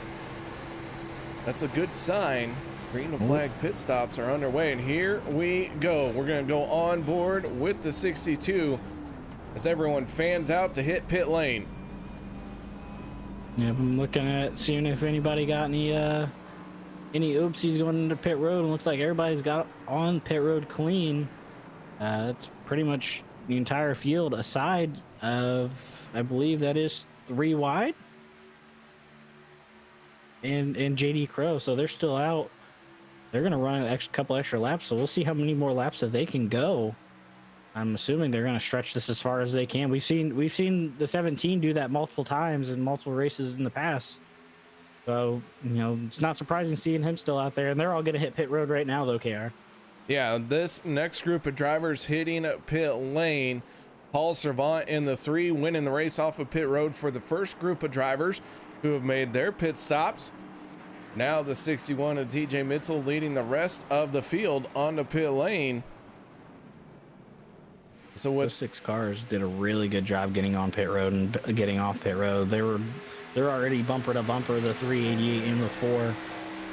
that's a good sign. Green flag pit stops are underway, and here we go. We're going to go on board with the 62 as everyone fans out to hit pit lane. Yep, I'm looking at seeing if anybody got any oopsies going into pit road. It looks like everybody's got on pit road clean. That's pretty much the entire field aside of, I believe that is 3 wide and JD Crow. So they're still out. They're going to run a couple extra laps. So we'll see how many more laps that they can go. I'm assuming they're going to stretch this as far as they can. We've seen the 17 do that multiple times in multiple races in the past. So, you know, it's not surprising seeing him still out there. And they're all going to hit pit road right now, though, KR. Yeah, this next group of drivers hitting pit lane. Paul Servant in the 3 winning the race off of pit road for the first group of drivers who have made their pit stops. Now the 61 of TJ Mitchell leading the rest of the field on the pit lane. So what? Those 6 cars did a really good job getting on pit road and getting off pit road. They're already bumper to bumper, the 388 and the 4.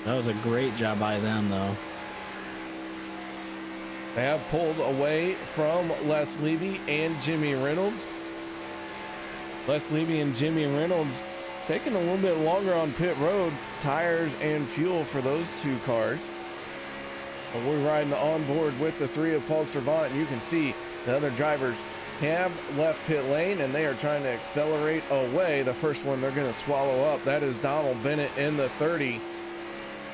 That was a great job by them, though. They have pulled away from Les Levy and Jimmy Reynolds. Les Levy and Jimmy Reynolds taking a little bit longer on pit road, tires and fuel for those 2 cars. But we're riding on board with the 3 of Paul Servant, and you can see the other drivers have left pit lane and they are trying to accelerate away. The first one they're going to swallow up, that is Donald Bennett in the 30.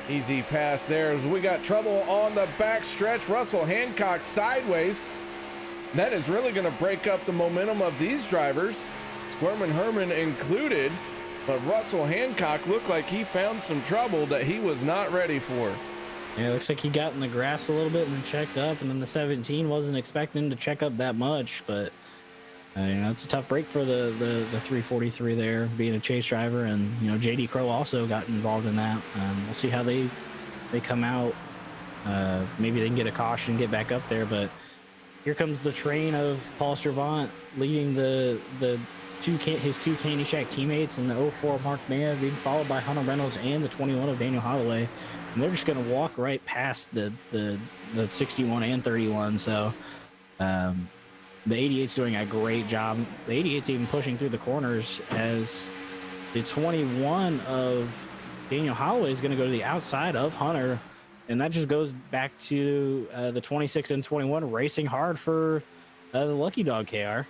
Easy pass there as we got trouble on the back stretch. Russell Hancock sideways. That is really going to break up the momentum of these drivers, Squirman Herman included. But Russell Hancock looked like he found some trouble that he was not ready for. Yeah, it looks like he got in the grass a little bit and then checked up, and then the 17 wasn't expecting him to check up that much, but you know, it's a tough break for the 343 there, being a chase driver, and you know, JD Crow also got involved in that. We'll see how they come out. Maybe they can get a caution and get back up there, but here comes the train of Paul Servant leading his 2 Candy Shack teammates and the 04 Mark Maya, being followed by Hunter Reynolds and the 21 of Daniel Holloway. And they're just going to walk right past the 61 and 31. So the 88's doing a great job. The 88's even pushing through the corners as the 21 of Daniel Holloway is going to go to the outside of Hunter. And that just goes back to the 26 and 21 racing hard for the Lucky Dog, KR.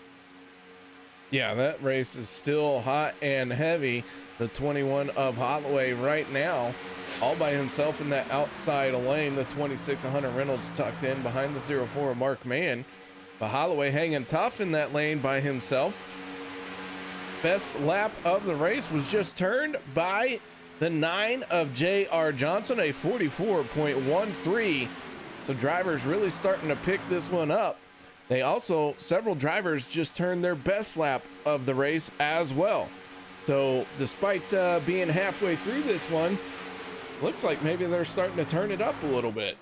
Yeah, that race is still hot and heavy. The 21 of Holloway right now, all by himself in that outside lane. The 26 of Hunter Reynolds tucked in behind the 04 of Mark Mann. But Holloway hanging tough in that lane by himself. Best lap of the race was just turned by the 9 of J.R. Johnson, a 44.13. So drivers really starting to pick this one up. They also, several drivers just turned their best lap of the race as well. So despite being halfway through this one, looks like maybe they're starting to turn it up a little bit.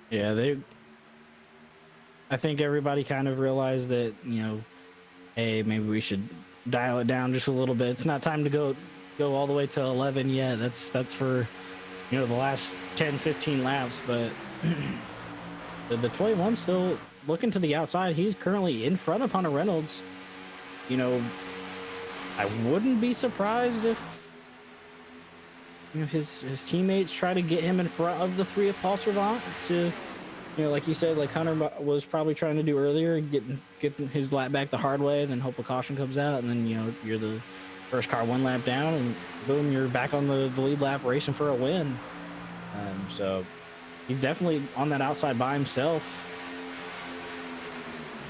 Yeah, I think everybody kind of realized that, you know, hey, maybe we should dial it down just a little bit. It's not time to go all the way to 11 yet. That's for, you know, the last 10, 15 laps. But the 21 still looking to the outside. He's currently in front of Hunter Reynolds. You know, I wouldn't be surprised if, you know, his teammates try to get him in front of the 3 of Paul Servant to, you know, like you said, like Hunter was probably trying to do earlier, getting his lap back the hard way, then hope a caution comes out, and then, you know, you're the first car 1 lap down, and boom, you're back on the lead lap racing for a win. So he's definitely on that outside by himself.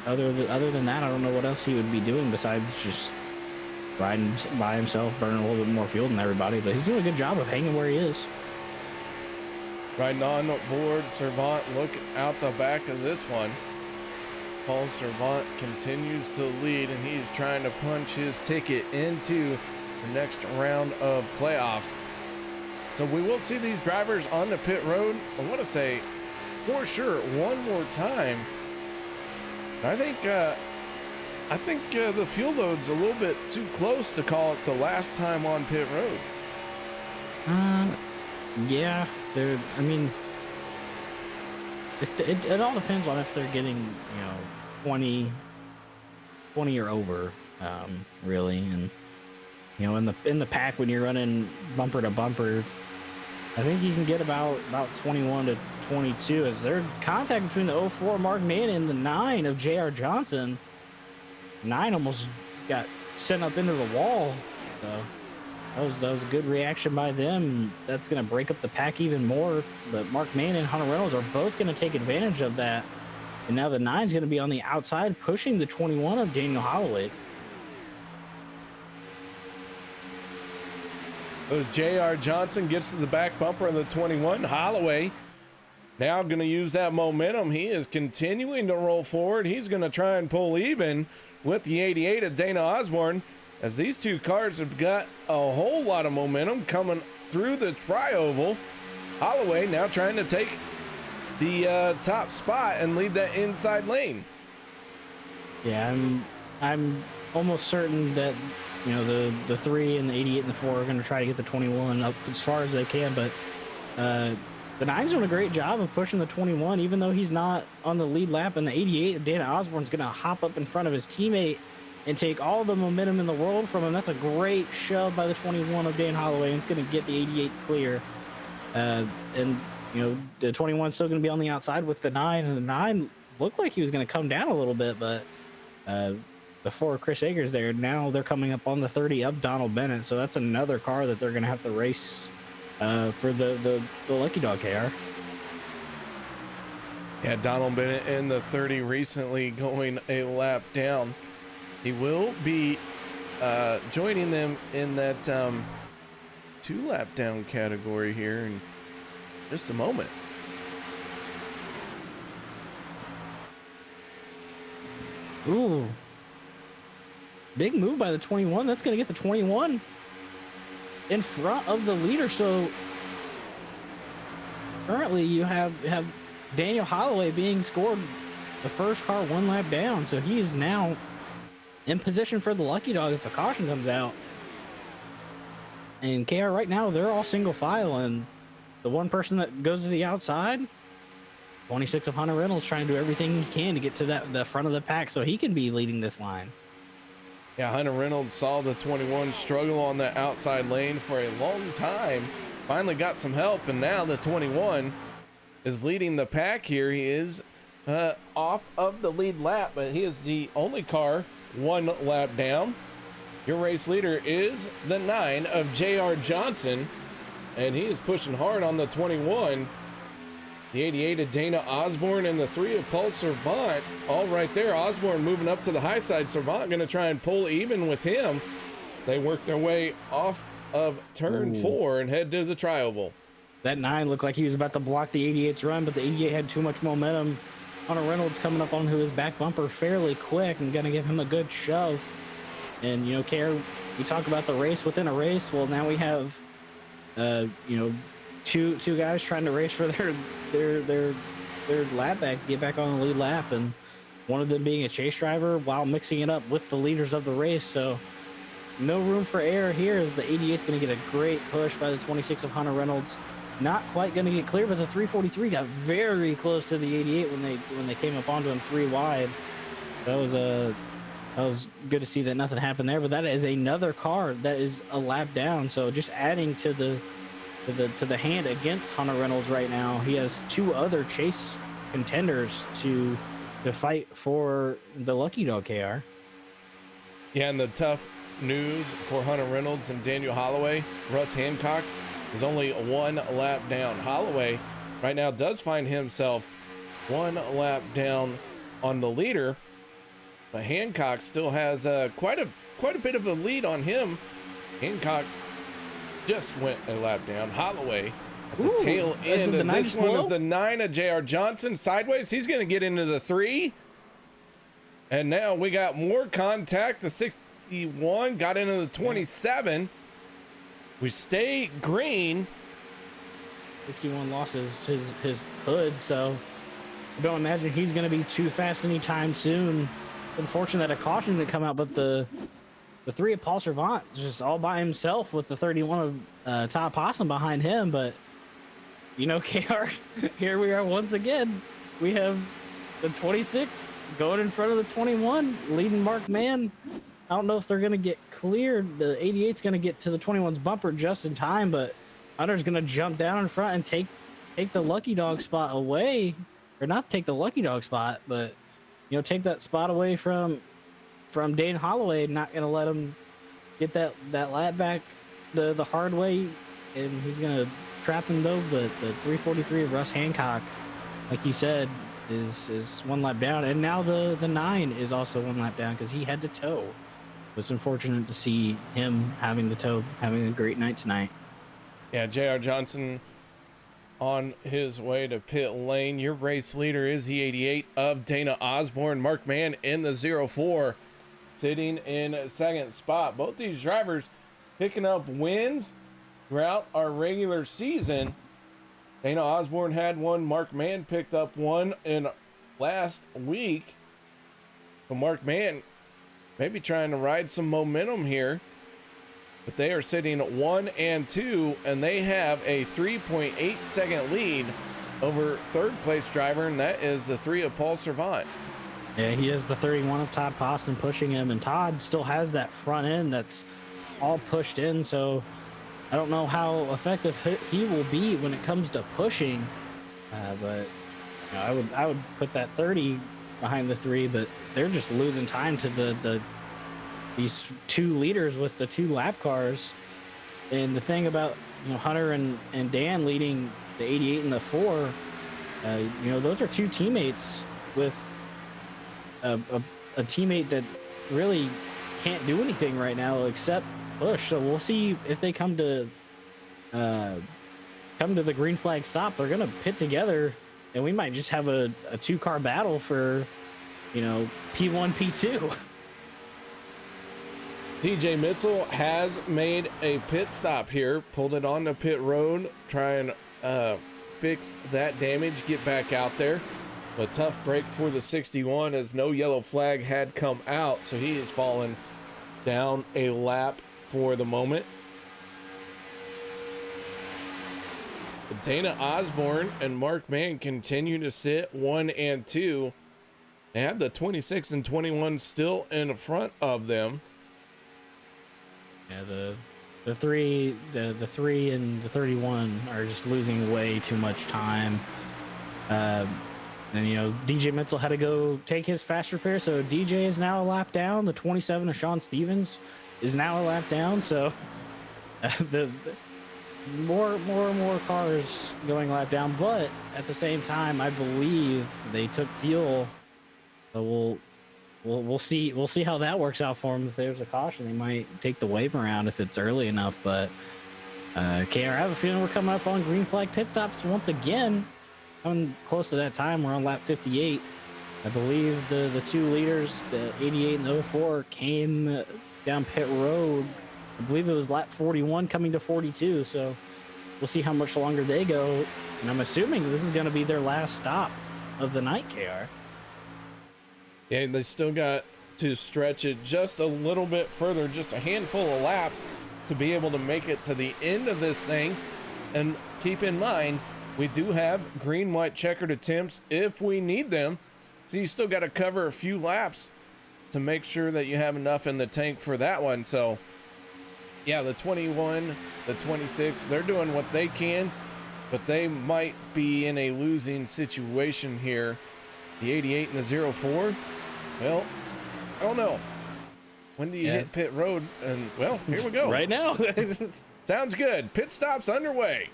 other than that, I don't know what else he would be doing besides just riding by himself, burning a little bit more fuel than everybody. But he's doing a good job of hanging where he is. Riding on board, Servant, look out the back of this one. Paul Servant continues to lead, and he's trying to punch his ticket into the next round of playoffs. So we will see these drivers on the pit road. I want to say for sure one more time. I think the fuel load's a little bit too close to call it the last time on pit road. Yeah, I mean, it all depends on if they're getting 20 or over, really. And in the pack, when you're running bumper to bumper, I think you can get about 21 to 22 as their contact between the 04 Mark Mann and the 9 of JR Johnson. 9 almost got sent up into the wall, so that was a good reaction by them. That's going to break up the pack even more. But Mark Mann and Hunter Reynolds are both going to take advantage of that, and now the 9's going to be on the outside pushing the 21 of Daniel Holloway. As J.R. Johnson gets to the back bumper of the 21, Holloway now going to use that momentum. He is continuing to roll forward. He's going to try and pull even with the 88 of Dana Osborne, as these two cars have got a whole lot of momentum coming through the tri-oval. Holloway now trying to take the top spot and lead that inside lane. Yeah, I'm almost certain that the 3 and the 88 and the 4 are going to try to get the 21 up as far as they can, but the 9's doing a great job of pushing the 21, even though he's not on the lead lap, and the 88 of Dana Osborne's going to hop up in front of his teammate and take all the momentum in the world from him. That's a great shove by the 21 of Dan Holloway, and it's going to get the 88 clear. And the 21's still going to be on the outside with the 9, and the 9 looked like he was going to come down a little bit, but before Chris Akers there, now they're coming up on the 30 of Donald Bennett, so that's another car that they're going to have to race for the Lucky Dog KR. Yeah, Donald Bennett in the 30 recently going a lap down. He will be joining them in that 2 lap down category here in just a moment. Ooh. Big move by the 21. That's going to get the 21 in front of the leader. So currently you have Daniel Holloway being scored the first car 1 lap down. So he is now in position for the Lucky Dog if the caution comes out. And KR right now, they're all single file, and the one person that goes to the outside, 26 of Hunter Reynolds, trying to do everything he can to get to the front of the pack so he can be leading this line. Yeah, Hunter Reynolds saw the 21 struggle on the outside lane for a long time. Finally got some help, and now the 21 is leading the pack here. He is off of the lead lap, but he is the only car 1 lap down. Your race leader is the 9 of JR Johnson, and he is pushing hard on the 21. The 88 of Dana Osborne and the 3 of Paul Servant, all right there. Osborne moving up to the high side. Servant going to try and pull even with him. They work their way off of turn 4 and head to the tri-oval. That 9 looked like he was about to block the 88's run, but the 88 had too much momentum. Hunter Reynolds coming up onto his back bumper fairly quick and going to give him a good shove. And, KR, we talk about the race within a race. Well, now we have, two guys trying to race for their lap back, get back on the lead lap, and one of them being a chase driver while mixing it up with the leaders of the race. So no room for error here, as the 88's going to get a great push by the 26 of Hunter Reynolds. Not quite going to get clear, but the 343 got very close to the 88 when they came up onto him 3 wide. That was good to see that nothing happened there, but that is another car that is a lap down. So just adding to the hand against Hunter Reynolds right now. He has 2 other chase contenders to fight for the Lucky Dog KR. Yeah, and the tough news for Hunter Reynolds and Daniel Holloway, Russ Hancock is only 1 lap down. Holloway right now does find himself 1 lap down on the leader. But Hancock still has quite a bit of a lead on him. Hancock just went a lap down. Holloway at the tail end of this one is the 9 of J.R. Johnson. Sideways, he's going to get into the 3. And now we got more contact. The 61 got into the 27. We stay green. 61 lost his hood, so I don't imagine he's going to be too fast anytime soon. Unfortunate that a caution didn't come out, but the 3 of Paul Servant is just all by himself with the 31 of Todd Possum behind him. But you know, KR, here we are once again. We have the 26 going in front of the 21, leading Mark Mann. I don't know if they're going to get cleared. The 88's going to get to the 21's bumper just in time, but Hunter's going to jump down in front and take the lucky dog spot away, or not take the lucky dog spot, but you know, take that spot away from Dane Holloway. Not going to let him get that lap back the hard way, and he's going to trap him though. But the 343 of Russ Hancock, like you said, is 1 lap down, and now the 9 is also 1 lap down because he had to tow. It's unfortunate to see him having the tow, having a great night tonight. Yeah, J.R. Johnson on his way to pit lane. Your race leader is the 88 of Dana Osborne. Mark Mann in the 04, sitting in second spot. Both these drivers picking up wins throughout our regular season. Dana Osborne had one. Mark Mann picked up one in last week. So Mark Mann maybe trying to ride some momentum here. But they are sitting 1 and 2, and they have a 3.8 second lead over third place driver, and that is the 3 of Paul Servant. Yeah, he is the 31 of Todd Poston pushing him, and Todd still has that front end that's all pushed in, so I don't know how effective he will be when it comes to pushing, but you know, I would put that 30 behind the 3, but they're just losing time to these 2 leaders with the 2 lap cars. And the thing about, you know, Hunter and Dan leading the 88 and the 4, you know, those are 2 teammates with a teammate that really can't do anything right now except push. So we'll see if they come to the green flag stop. They're gonna pit together, and we might just have a 2-car battle for, you know, P1, P2. DJ Mitchell has made a pit stop here, pulled it onto pit road, try and fix that damage, get back out there. A tough break for the 61 as no yellow flag had come out, so he is falling down a lap for the moment. Dana Osborne and Mark Mann continue to sit 1 and 2. They have the 26 and 21 still in front of them. Yeah, the 3 and the 31 are just losing way too much time. And you know, DJ Mitchell had to go take his fast repair, so DJ is now a lap down. The 27 of Sean Stevens is now a lap down. So the more cars going a lap down, but at the same time, I believe they took fuel. So we'll see how that works out for them. If there's a caution, they might take the wave around if it's early enough. But KR, I have a feeling we're coming up on green flag pit stops once again. Coming close to that time. We're on lap 58. I believe the 2 leaders, the 88 and the 04, came down pit road. I believe it was lap 41 coming to 42. So we'll see how much longer they go. And I'm assuming this is going to be their last stop of the night, KR. Yeah, they still got to stretch it just a little bit further, just a handful of laps to be able to make it to the end of this thing. And keep in mind, we do have green, white checkered attempts if we need them. So you still got to cover a few laps to make sure that you have enough in the tank for that one. So yeah, the 21, the 26, they're doing what they can, but they might be in a losing situation here. The 88 and the 04, well, I don't know. When do you hit pit road? And well, here we go. Right now. Sounds good. Pit stop's underway.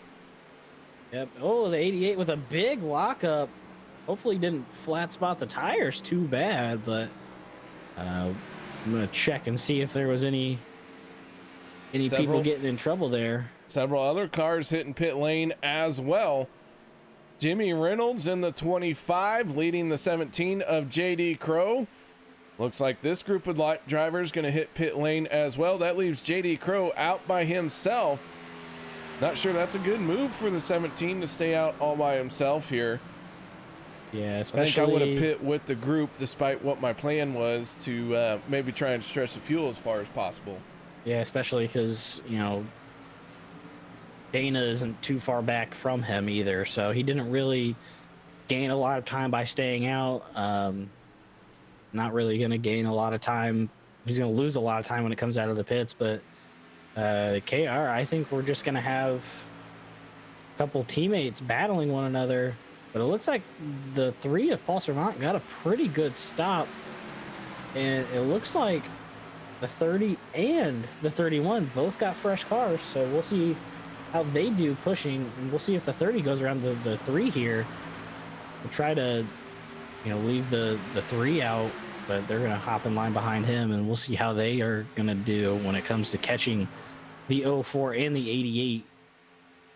Yep. Oh, the 88 with a big lockup. Hopefully didn't flat spot the tires too bad, but I'm gonna check and see if there was any people Several. getting in trouble there. Several other cars hitting pit lane as well. Jimmy Reynolds in the 25, leading the 17 of JD Crow. Looks like this group of drivers going to hit pit lane as well. That leaves JD Crow out by himself. Not sure that's a good move for the 17 to stay out all by himself here. Yeah, I especially. think I would have pit with the group despite what my plan was to maybe try and stretch the fuel as far as possible. Yeah, especially because, you know, Dana isn't too far back from him either, so he didn't really gain a lot of time by staying out. Not really going to gain a lot of time. He's going to lose a lot of time when it comes out of the pits, but KR, I think we're just going to have a couple teammates battling one another, but it looks like the 3 of Paul Servant got a pretty good stop, and it looks like the 30 and the 31 both got fresh cars, so we'll see how they do pushing, and we'll see if the 30 goes around the 3 here. We'll try to, you know, leave the 3 out, but they're going to hop in line behind him, and we'll see how they are going to do when it comes to catching the 04 and the 88.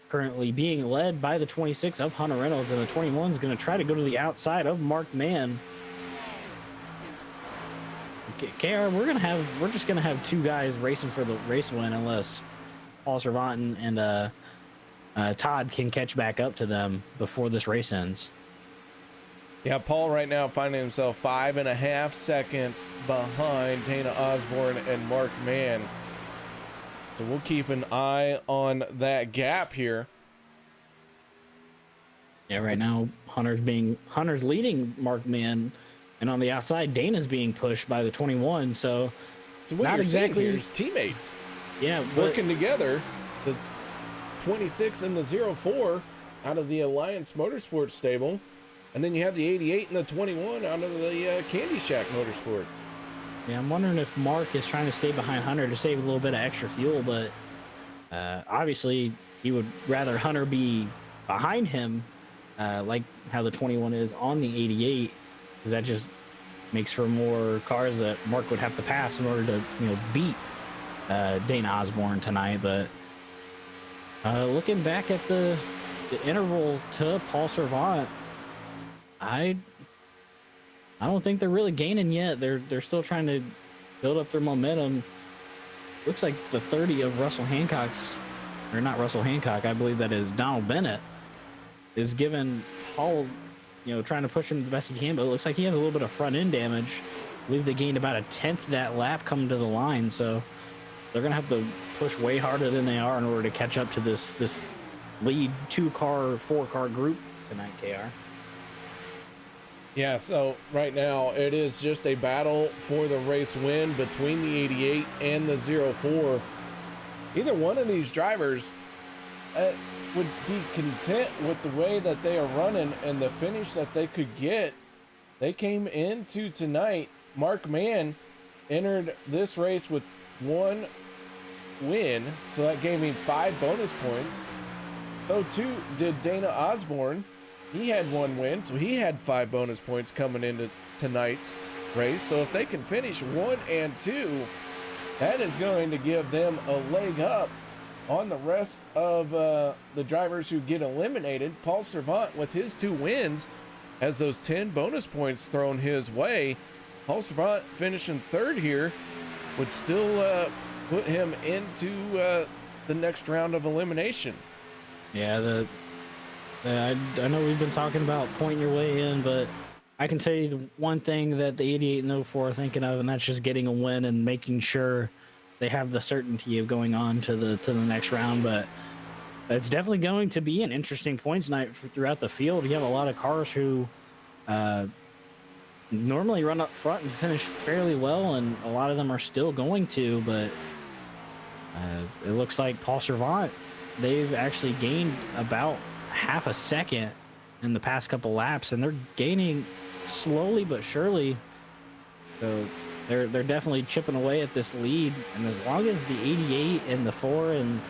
Currently being led by the 26 of Hunter Reynolds, and the 21 is going to try to go to the outside of Mark Mann. KR, we're just gonna have 2 guys racing for the race win unless Paul Servant and Todd can catch back up to them before this race ends. Yeah, Paul right now finding himself 5.5 seconds behind Dana Osborne and Mark Mann. So we'll keep an eye on that gap here. Yeah, right now Hunter's leading Mark Mann, and on the outside Dana's being pushed by the 21. So what not you're exactly seeing here is teammates. Yeah, working together. The 26 and the 04 out of the Alliance Motorsports stable. And then you have the 88 and the 21 out of the Candy Shack Motorsports. Yeah, I'm wondering if Mark is trying to stay behind Hunter to save a little bit of extra fuel, but obviously he would rather Hunter be behind him, like how the 21 is on the 88, because that just makes for more cars that Mark would have to pass in order to, you know, beat Dana Osborne tonight. But looking back at the interval to Paul Servant, I don't think they're really gaining yet. They're still trying to build up their momentum. Looks like the 30 of Russell Hancock's, or not Russell Hancock, I believe that is Donald Bennett, is giving Paul, you know, trying to push him the best he can, but it looks like he has a little bit of front end damage. I believe they gained about 1/10 that lap coming to the line, so they're gonna have to push way harder than they are in order to catch up to this lead 2-car, 4-car group tonight, KR. Yeah, so right now it is just a battle for the race win between the 88 and the 04. Either one of these drivers would be content with the way that they are running and the finish that they could get. They came into tonight. Mark Mann entered this race with 1 win, so that gave him 5 bonus points. So too did Dana Osborne. He had 1 win, so he had 5 bonus points coming into tonight's race. So if they can finish 1 and 2, that is going to give them a leg up on the rest of the drivers who get eliminated. Paul Servant with his 2 wins has those 10 bonus points thrown his way. Paul Servant finishing 3rd here would still put him into the next round of elimination. Yeah, I know we've been talking about pointing your way in, but I can tell you the one thing that the 88 and 04 are thinking of, and that's just getting a win and making sure they have the certainty of going on to the next round. But it's definitely going to be an interesting points night throughout the field. You have a lot of cars who normally run up front and finish fairly well, and a lot of them are still going to, but it looks like Paul Servant, they've actually gained about half a second in the past couple laps, and they're gaining slowly but surely. So they're definitely chipping away at this lead, and as long as the 88 and the 4 and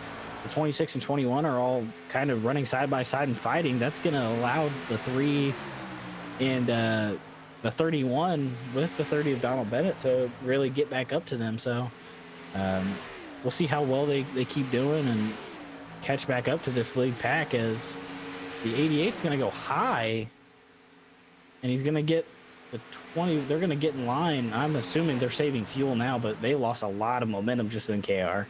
the 26 and 21 are all kind of running side by side and fighting, that's going to allow the 3 and the 31 with the 30 of Donald Bennett to really get back up to them. So we'll see how well they keep doing and catch back up to this lead pack, as the 88's going to go high and he's going to get the 20. They're going to get in line. I'm assuming they're saving fuel now, but they lost a lot of momentum just in KR.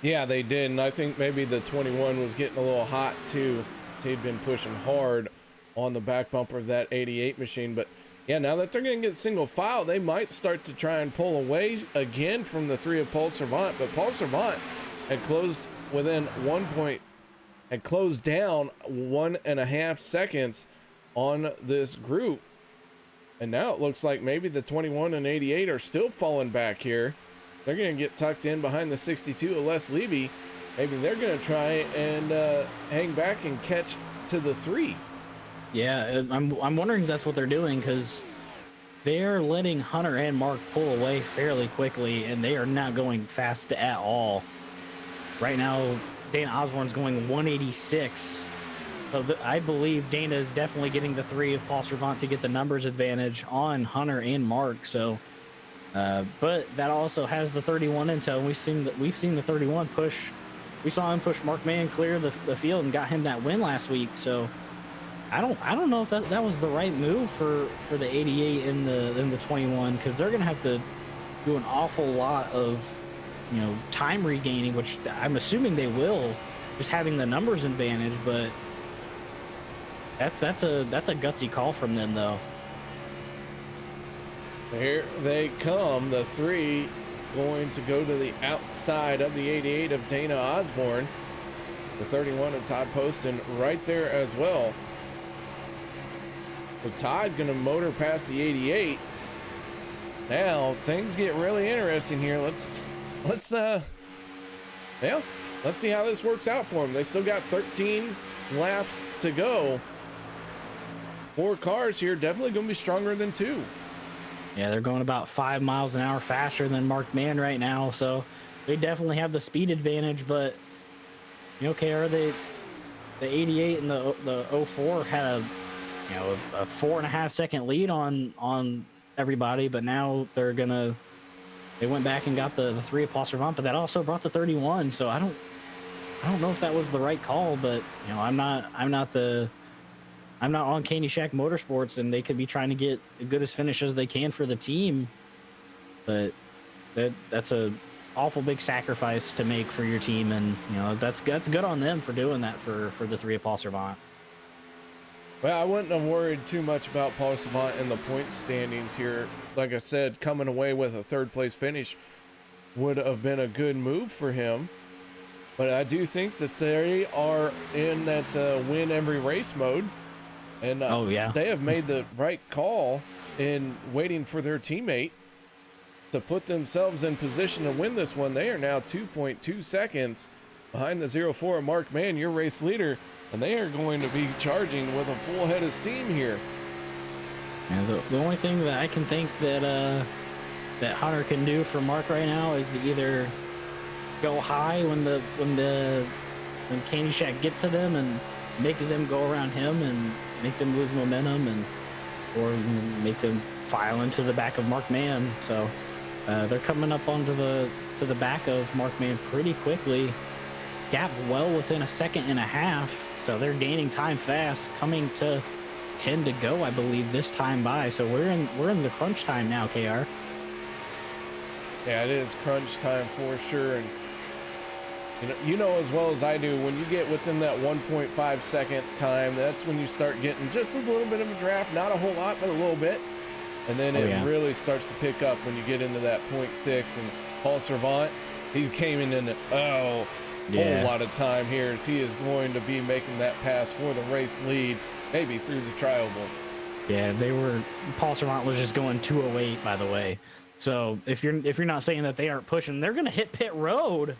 Yeah, they did, and I think maybe the 21 was getting a little hot too. They'd been pushing hard on the back bumper of that 88 machine, but yeah, now that they're going to get single file, they might start to try and pull away again from the 3 of Paul Servant, but Paul Servant had closed within 1 point, had closed down 1.5 seconds on this group, and now it looks like maybe the 21 and 88 are still falling back here. They're going to get tucked in behind the 62 of Les Levy. Maybe they're going to try and hang back and catch to the 3. Yeah, I'm wondering if that's what they're doing, because they're letting Hunter and Mark pull away fairly quickly, and they are not going fast at all. Right now, Dana Osborne's going 186. So I believe Dana is definitely getting the 3 of Paul Servant to get the numbers advantage on Hunter and Mark. So, but that also has the 31 intel. We've seen the 31 push. We saw him push Mark Mann clear the field and got him that win last week. So I don't know if that was the right move for the 88 and the 21, because they're gonna have to do an awful lot of time regaining, which I'm assuming they will, just having the numbers advantage. But that's a gutsy call from them, though. Here they come, the 3 going to go to the outside of the 88 of Dana Osborne. The 31 of Todd Poston right there as well. So Todd gonna motor past the 88. Now things get really interesting here. Let's see how this works out for them. They still got 13 laps to go. 4 cars here, definitely gonna be stronger than 2. Yeah, they're going about 5 miles an hour faster than Mark Mann right now, so they definitely have the speed advantage. But KR, the 88 and the 04 had a 4.5 second lead on everybody, but now they went back and got the 3 of Paul Servant, but that also brought the 31. So I don't know if that was the right call, but I'm not on Candy Shack Motorsports, and they could be trying to get as good as finish as they can for the team, but that's a awful big sacrifice to make for your team, and that's good on them for doing that for the 3 of Paul Servant. Well, I wouldn't have worried too much about Paul Servant in the point standings here. Like I said, coming away with a 3rd place finish would have been a good move for him, but I do think that they are in that win every race mode. And they have made the right call in waiting for their teammate to put themselves in position to win this one. They are now 2.2 seconds behind the 04 of Mark Mann, your race leader, and they are going to be charging with a full head of steam here. And the only thing that I can think that Hunter can do for Mark right now is to either go high when Candy Shack get to them and make them go around him and make them lose momentum, or make them file into the back of Mark Mann. So they're coming up onto the back of Mark Mann pretty quickly. Gap well within 1.5 seconds, so they're gaining time fast, coming to 10 to go, I believe, this time by. So we're in the crunch time now, KR. Yeah, it is crunch time for sure. And you know as well as I do, when you get within that 1.5 second time, that's when you start getting just a little bit of a draft, not a whole lot, but a little bit. And then it really starts to pick up when you get into that 0.6. And Paul Servant, he's came in a whole lot of time here, as he is going to be making that pass for the race lead, maybe through the trial book. Yeah, Paul Servant was just going 208, by the way. So if you're not saying that they aren't pushing, they're going to hit pit road.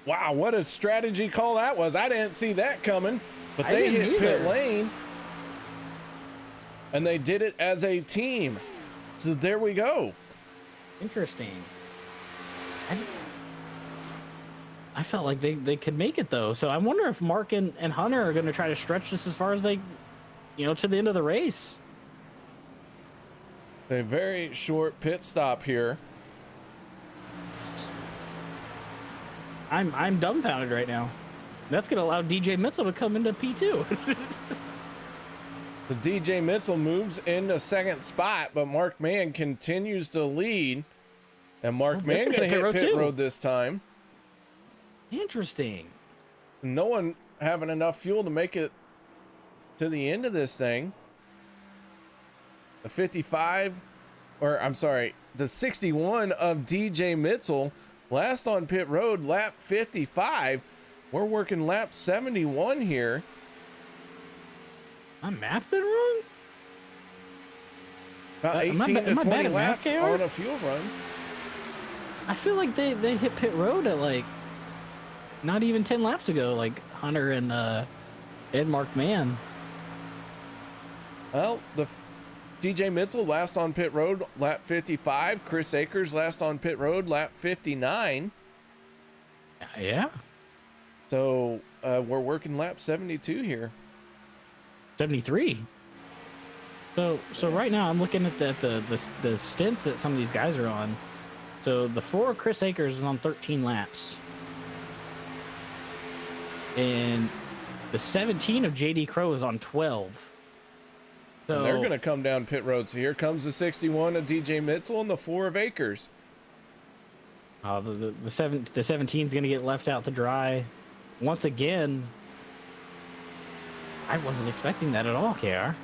Wow, what a strategy call that was. I didn't see that coming, but they hit pit lane, and they did it as a team. So there we go. Interesting. I felt like they could make it, though. So I wonder if Mark and Hunter are going to try to stretch this as far as they, to the end of the race. A very short pit stop here. I'm dumbfounded right now. That's gonna allow DJ Mitchell to come into P2. The DJ Mitchell moves into second spot, but Mark Mann continues to lead. And Mark Mann gonna hit pit road this time. Interesting. No one having enough fuel to make it to the end of this thing. The 55, or I'm sorry, the 61 of DJ Mitchell, last on pit road, lap 55. We're working lap 71 here. My math been wrong? About 18 to 20 laps on a fuel run. I feel like they hit pit road at like not even 10 laps ago, like Hunter and Ed Mark Mann. Well, the DJ Mitchell last on pit road, lap 55. Chris Akers last on pit road, lap 59. Yeah. So we're working lap 72 here. 73. So right now I'm looking at the stints that some of these guys are on. So the 4 of Chris Akers is on 13 laps. And the 17 of JD Crow is on 12. So And they're going to come down pit road. So here comes the 61 of DJ Mitchell and the 4 of Akers. the 17 is going to get left out to dry. Once again, I wasn't expecting that at all, KR.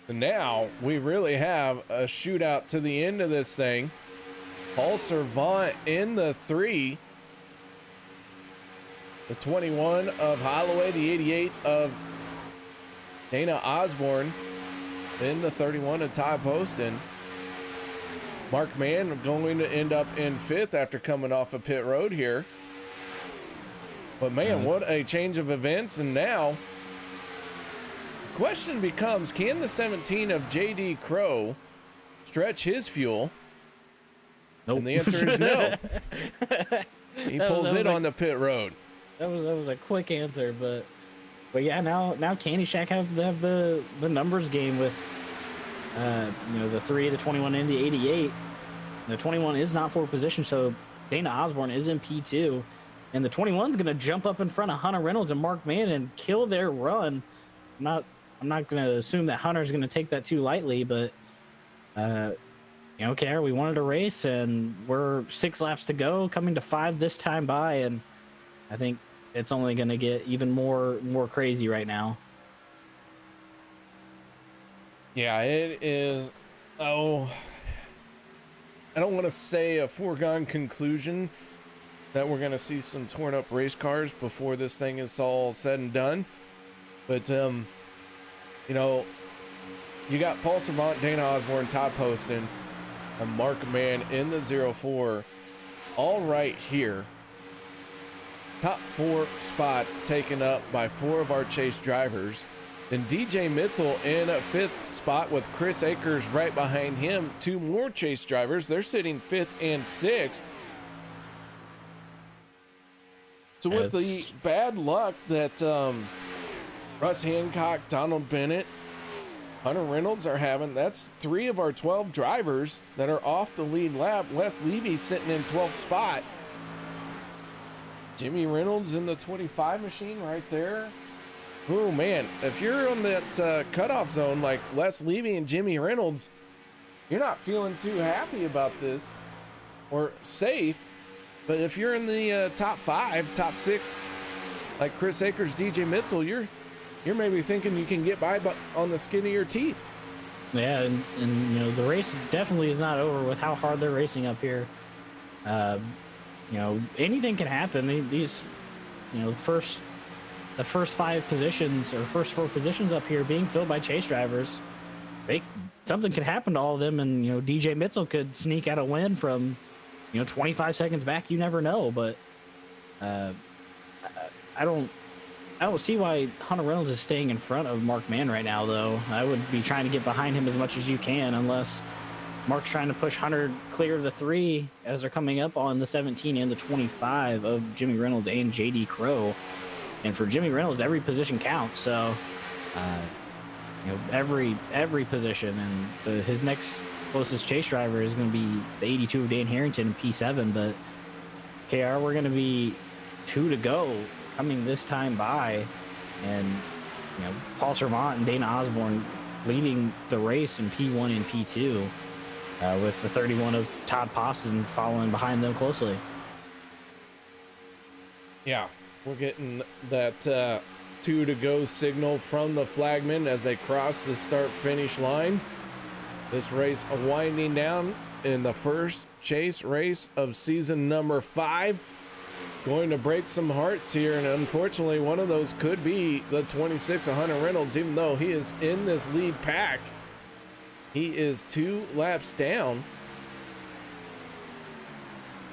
And now we really have a shootout to the end of this thing. Paul Servant in the 3. The 21 of Holloway, the 88 of Dana Osborne, then the 31 of Todd Poston. Mark Mann going to end up in 5th after coming off of pit road here. But man, what a change of events. And now the question becomes, can the 17 of JD Crow stretch his fuel? Nope. And the answer is no. He pulls it on the pit road. That was a quick answer, but yeah, now Candy Shack have the numbers game with the 3, the 21, and the 88. The 21 is not for position, so Dana Osborne is in P2, and the 21 is gonna jump up in front of Hunter Reynolds and Mark Mann and kill their run. I'm not gonna assume that Hunter's gonna take that too lightly, but KR, we wanted to race, and we're 6 laps to go, coming to 5 this time by, and I think it's only going to get even more crazy right now. Yeah, it is. Oh, I don't want to say a foregone conclusion that we're going to see some torn up race cars before this thing is all said and done. But, you got Paul Servant, Dana Osborne, Todd Poston, and Mark Mann in the 04, all right here. Top 4 spots taken up by 4 of our chase drivers. And DJ Mitchell in a 5th spot with Chris Akers right behind him. 2 more chase drivers. They're sitting 5th and 6th. So with the bad luck that Russ Hancock, Donald Bennett, Hunter Reynolds are having, that's 3 of our 12 drivers that are off the lead lap. Les Levy sitting in 12th spot. Jimmy Reynolds in the 25 machine right there. Oh man, if you're on that cutoff zone like Les Levy and Jimmy Reynolds, you're not feeling too happy about this or safe. But if you're in the top 5, top 6, like Chris Akers, DJ Mitchell, you're maybe thinking you can get by on the skin of your teeth. Yeah, and the race definitely is not over with how hard they're racing up here. Anything can happen. These, the first 5 positions or first 4 positions up here being filled by chase drivers, something could happen to all of them, and DJ Mitchell could sneak out a win from 25 seconds back. You never know, but I don't see why Hunter Reynolds is staying in front of Mark Mann right now, though. I would be trying to get behind him as much as you can, unless Mark's trying to push Hunter clear of the 3 as they're coming up on the 17 and the 25 of Jimmy Reynolds and JD Crow. And for Jimmy Reynolds, every position counts. So every position, and his next closest chase driver is going to be the 82 of Dan Harrington in P7. But KR, we're going to be 2 to go coming this time by, and Paul Servant and Dana Osborne leading the race in P1 and P2, with the 31 of Todd Poston following behind them closely. Yeah, we're getting that 2 to go signal from the flagman as they cross the start finish line. This race winding down in the first chase race of season number 5. Going to break some hearts here, and unfortunately one of those could be the 26 of Hunter Reynolds. Even though he is in this lead pack, he is 2 laps down.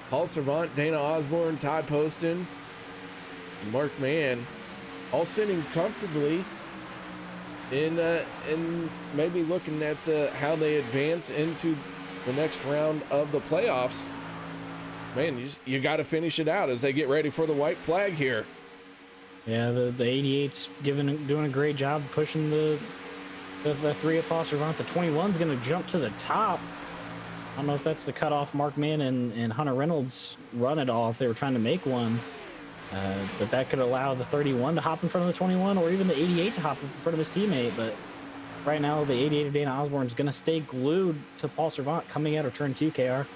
Paul Servant, Dana Osborne, Todd Poston, Mark Mann all sitting comfortably in maybe looking at how they advance into the next round of the playoffs. Man, you got to finish it out as they get ready for the white flag here. Yeah, the 88's doing a great job pushing the 3 of Paul Servant. The 21's going to jump to the top. I don't know if that's the cutoff Mark Mann and Hunter Reynolds run at all, if they were trying to make one. But that could allow the 31 to hop in front of the 21, or even the 88 to hop in front of his teammate. But right now, the 88 of Dana Osborne is going to stay glued to Paul Servant coming out of turn 2, KR.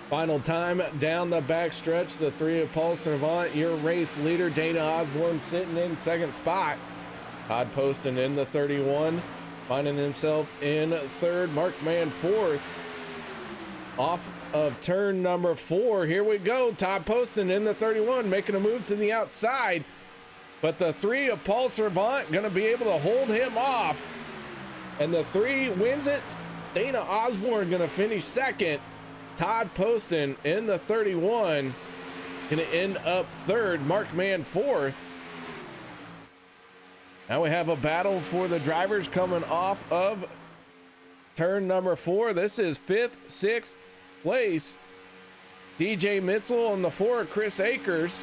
Final time down the backstretch, the 3 of Paul Servant, your race leader. Dana Osborne sitting in second spot. Todd Poston in the 31, finding himself in third. Mark Mann fourth. Off of turn number 4, here we go. Todd Poston in the 31, making a move to the outside. But the 3 of Paul Servant going to be able to hold him off. And the 3 wins it. Dana Osborne going to finish second. Todd Poston in the 31 going to end up third. Mark Mann fourth. Now we have a battle for the drivers coming off of turn number 4. This is 5th, 6th place. DJ Mitzel on the 4, Chris Akers.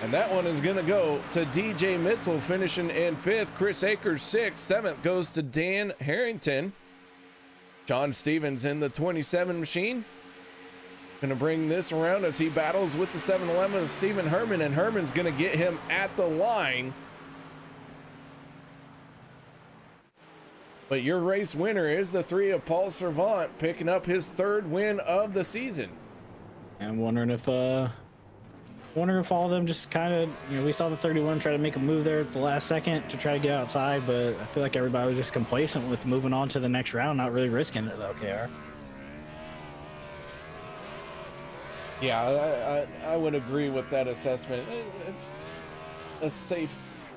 And that one is going to go to DJ Mitzel, finishing in 5th. Chris Akers 6th. 7th goes to Dan Harrington. John Stevens in the 27 machine. Going to bring this around as he battles with the 711 Stephen Herman, and Herman's going to get him at the line. But your race winner is the 3 of Paul Servant, picking up his 3rd win of the season. And I'm wondering if all of them just kind of, we saw the 31 try to make a move there at the last second to try to get outside, but I feel like everybody was just complacent with moving on to the next round, not really risking it though, KR. Yeah, I would agree with that assessment. It's a safe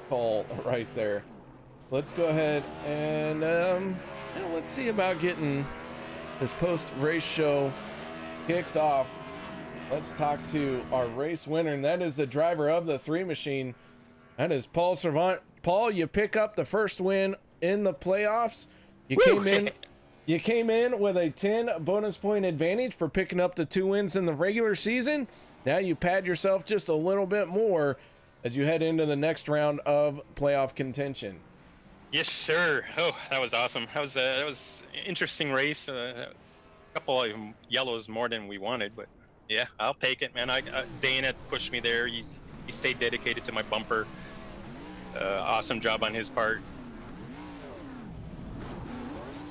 call right there. Let's go ahead and let's see about getting this post-race show kicked off. Let's talk to our race winner, and that is the driver of the 3 machine. That is Paul Servant. Paul, you pick up the first win in the playoffs. You came in with a 10 bonus point advantage for picking up the 2 wins in the regular season. Now you pad yourself just a little bit more as you head into the next round of playoff contention. Yes, sir. Oh, that was awesome. That was an interesting race. A couple of yellows more than we wanted, but yeah, I'll take it, man. Dana pushed me there. He stayed dedicated to my bumper. Awesome job on his part.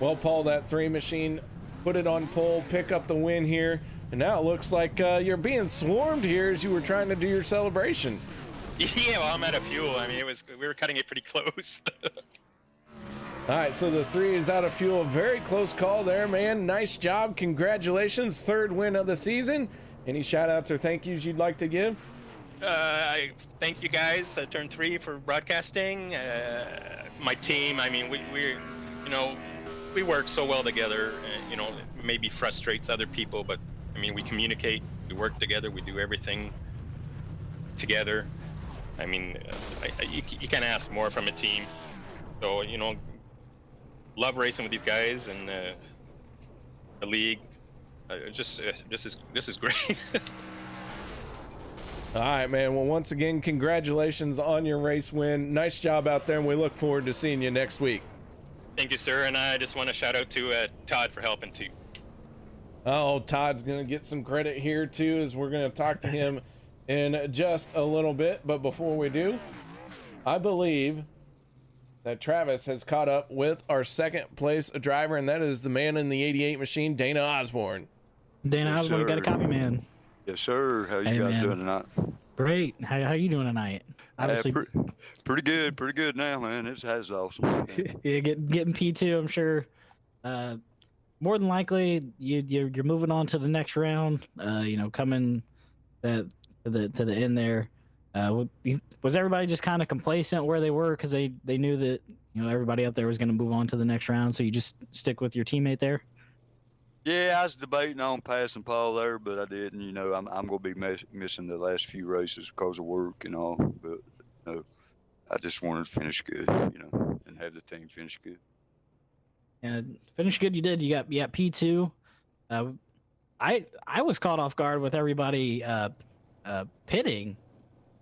Well, Paul, that 3 machine put it on pole, pick up the win here, and now it looks like you're being swarmed here as you were trying to do your celebration. Yeah, well, I'm out of fuel. I mean, we were cutting it pretty close. All right, so the 3 is out of fuel. Very close call there, man. Nice job. Congratulations. 3rd win of the season. Any shout outs or thank yous you'd like to give? I thank you guys, Turn 3, for broadcasting. My team, I mean, we work so well together. It maybe frustrates other people, but I mean, we communicate, we work together, we do everything together. I mean, you can't ask more from a team. So, love racing with these guys, and the league. This is great. All right, man. Well, once again, congratulations on your race win. Nice job out there, and we look forward to seeing you next week. Thank you, sir. And I just want to shout out to Todd for helping too. Oh, Todd's going to get some credit here too, as we're going to talk to him in just a little bit. But before we do, I believe that Travis has caught up with our second place driver, and that is the man in the 88 machine, Dana Osborne. Dana Yes, Osborne, you got a sir. copy, man. Yes, sir. How you Hey, guys man. doing tonight? Great. How you doing tonight? Obviously, Pretty good now, man. It has awesome. yeah, getting P2. I'm sure. More than likely, you're moving on to the next round. Coming to the end there. Was everybody just kind of complacent where they were because they knew that everybody out there was going to move on to the next round? So you just stick with your teammate there. Yeah, I was debating on passing Paul there, but I didn't. I'm gonna be missing the last few races because of work and all. But I just wanted to finish good, and have the team finish good. And finish good. You did. You got P2. I was caught off guard with everybody pitting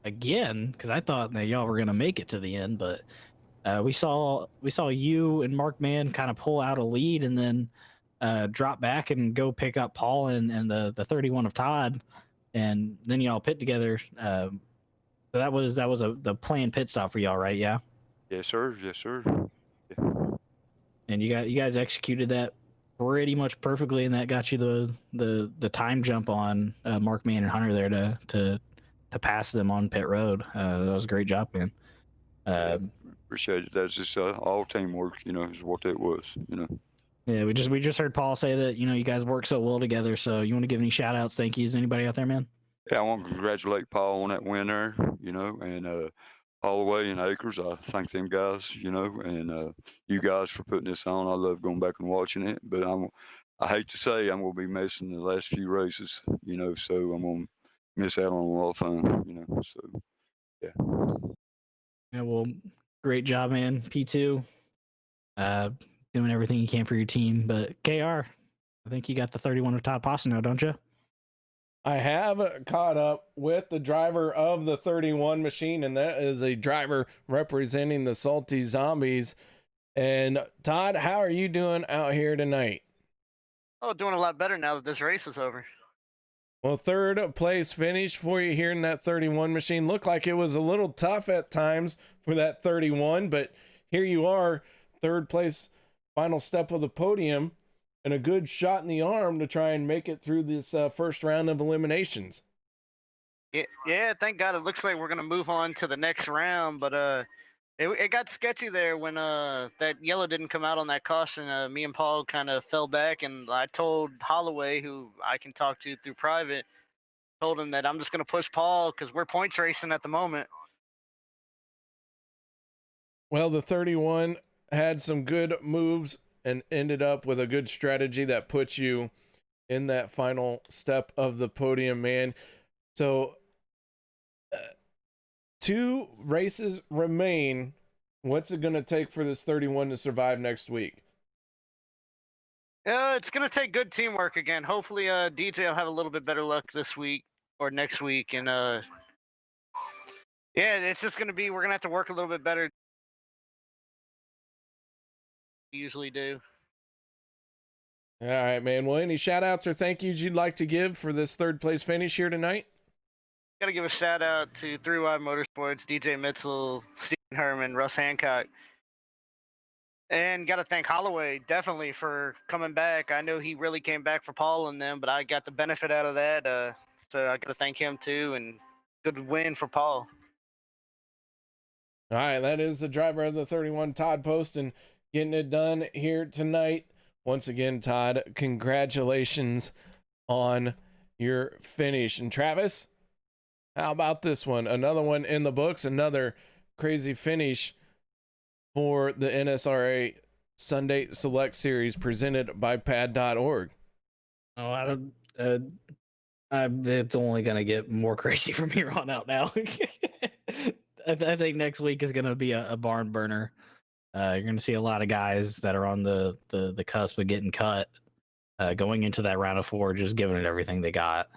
again because I thought that y'all were gonna make it to the end, but we saw you and Mark Mann kind of pull out a lead and then drop back and go pick up Paul and the 31 of Todd, and then y'all pit together. So that was the planned pit stop for y'all, right? Yeah. Yes, sir. Yes, sir. And you guys executed that pretty much perfectly, and that got you the time jump on Mark Mann and Hunter there to pass them on pit road. That was a great job, man. Appreciate it. That's just all teamwork, is what it was, Yeah, we just heard Paul say that you guys work so well together. So you want to give any shout outs, thank yous, anybody out there, man? Yeah, I want to congratulate Paul on that win there, and Holloway and Akers. I thank them guys, and you guys for putting this on. I love going back and watching it, but I hate to say I'm gonna be missing the last few races, so I'm gonna miss out on a lot of fun, so yeah. Yeah, well, great job, man. P2, doing everything you can for your team. But KR, I think you got the 31 of Todd Pasta now, don't you? I have caught up with the driver of the 31 machine, and that is a driver representing the Salty Zombies. And Todd, how are you doing out here tonight? Oh, doing a lot better now that this race is over. Well, third place finish for you here in that 31 machine. Looked like it was a little tough at times for that 31, but here you are, third place, final step of the podium, and a good shot in the arm to try and make it through this first round of eliminations. Yeah, thank God. It looks like we're gonna move on to the next round, but it got sketchy there when that yellow didn't come out on that caution. Me and Paul kind of fell back, and I told Holloway, who I can talk to through private, told him that I'm just gonna push Paul because we're points racing at the moment. Well, the 31 had some good moves and ended up with a good strategy that puts you in that final step of the podium, man. So 2 races remain. What's it going to take for this 31 to survive next week? It's gonna take good teamwork again. Hopefully, DJ will have a little bit better luck this week or next week, and yeah, it's just gonna be we're gonna have to work a little bit better. We usually do. All right, man. Well, any shout outs or thank yous you'd like to give for this third place finish here tonight? Got to give a shout out to 3Y Motorsports, DJ Mitzel, Stephen Herman, Russ Hancock. And got to thank Holloway definitely for coming back. I know he really came back for Paul and them, but I got the benefit out of that. So I got to thank him too, and good win for Paul. All right, that is the driver of the 31, Todd Poston, getting it done here tonight. Once again, Todd, congratulations on your finish. And Travis, how about this one? Another one in the books, another crazy finish for the NSRA Sunday Select Series presented by pad.org. Oh, I don't. It's only gonna get more crazy from here on out now. I think next week is gonna be a barn burner. You're gonna see a lot of guys that are on the cusp of getting cut, going into that round of 4, just giving it everything they got.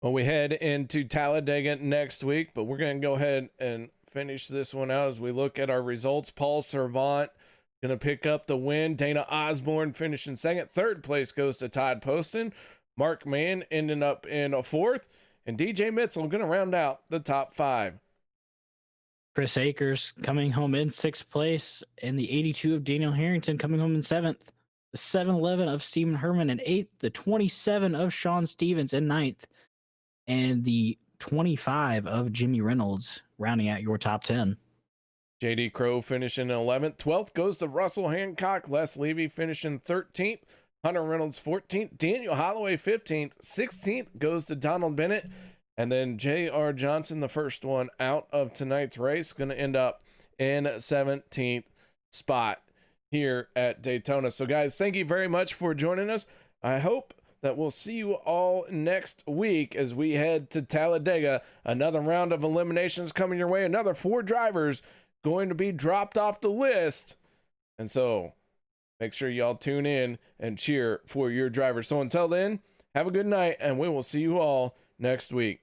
Well, we head into Talladega next week, but we're going to go ahead and finish this one out as we look at our results. Paul Servant going to pick up the win. Dana Osborne finishing second. Third place goes to Todd Poston. Mark Mann ending up in a fourth. And DJ Mitzel going to round out the top 5. Chris Akers coming home in 6th place, and the 82 of Daniel Harrington coming home in 7th. The 711 of Stephen Herman in 8th. The 27 of Sean Stevens in 9th. And the 25 of Jimmy Reynolds rounding out your top 10. JD Crow finishing 11th. 12th goes to Russell Hancock. Les Levy finishing 13th. Hunter Reynolds 14th. Daniel Holloway 15th. 16th goes to Donald Bennett. And then J.R. Johnson, the first one out of tonight's race, going to end up in 17th spot here at Daytona. So, guys, thank you very much for joining us. I hope that we'll see you all next week as we head to Talladega. Another round of eliminations coming your way. Another 4 drivers going to be dropped off the list. And so make sure y'all tune in and cheer for your drivers. So until then, have a good night, and we will see you all next week.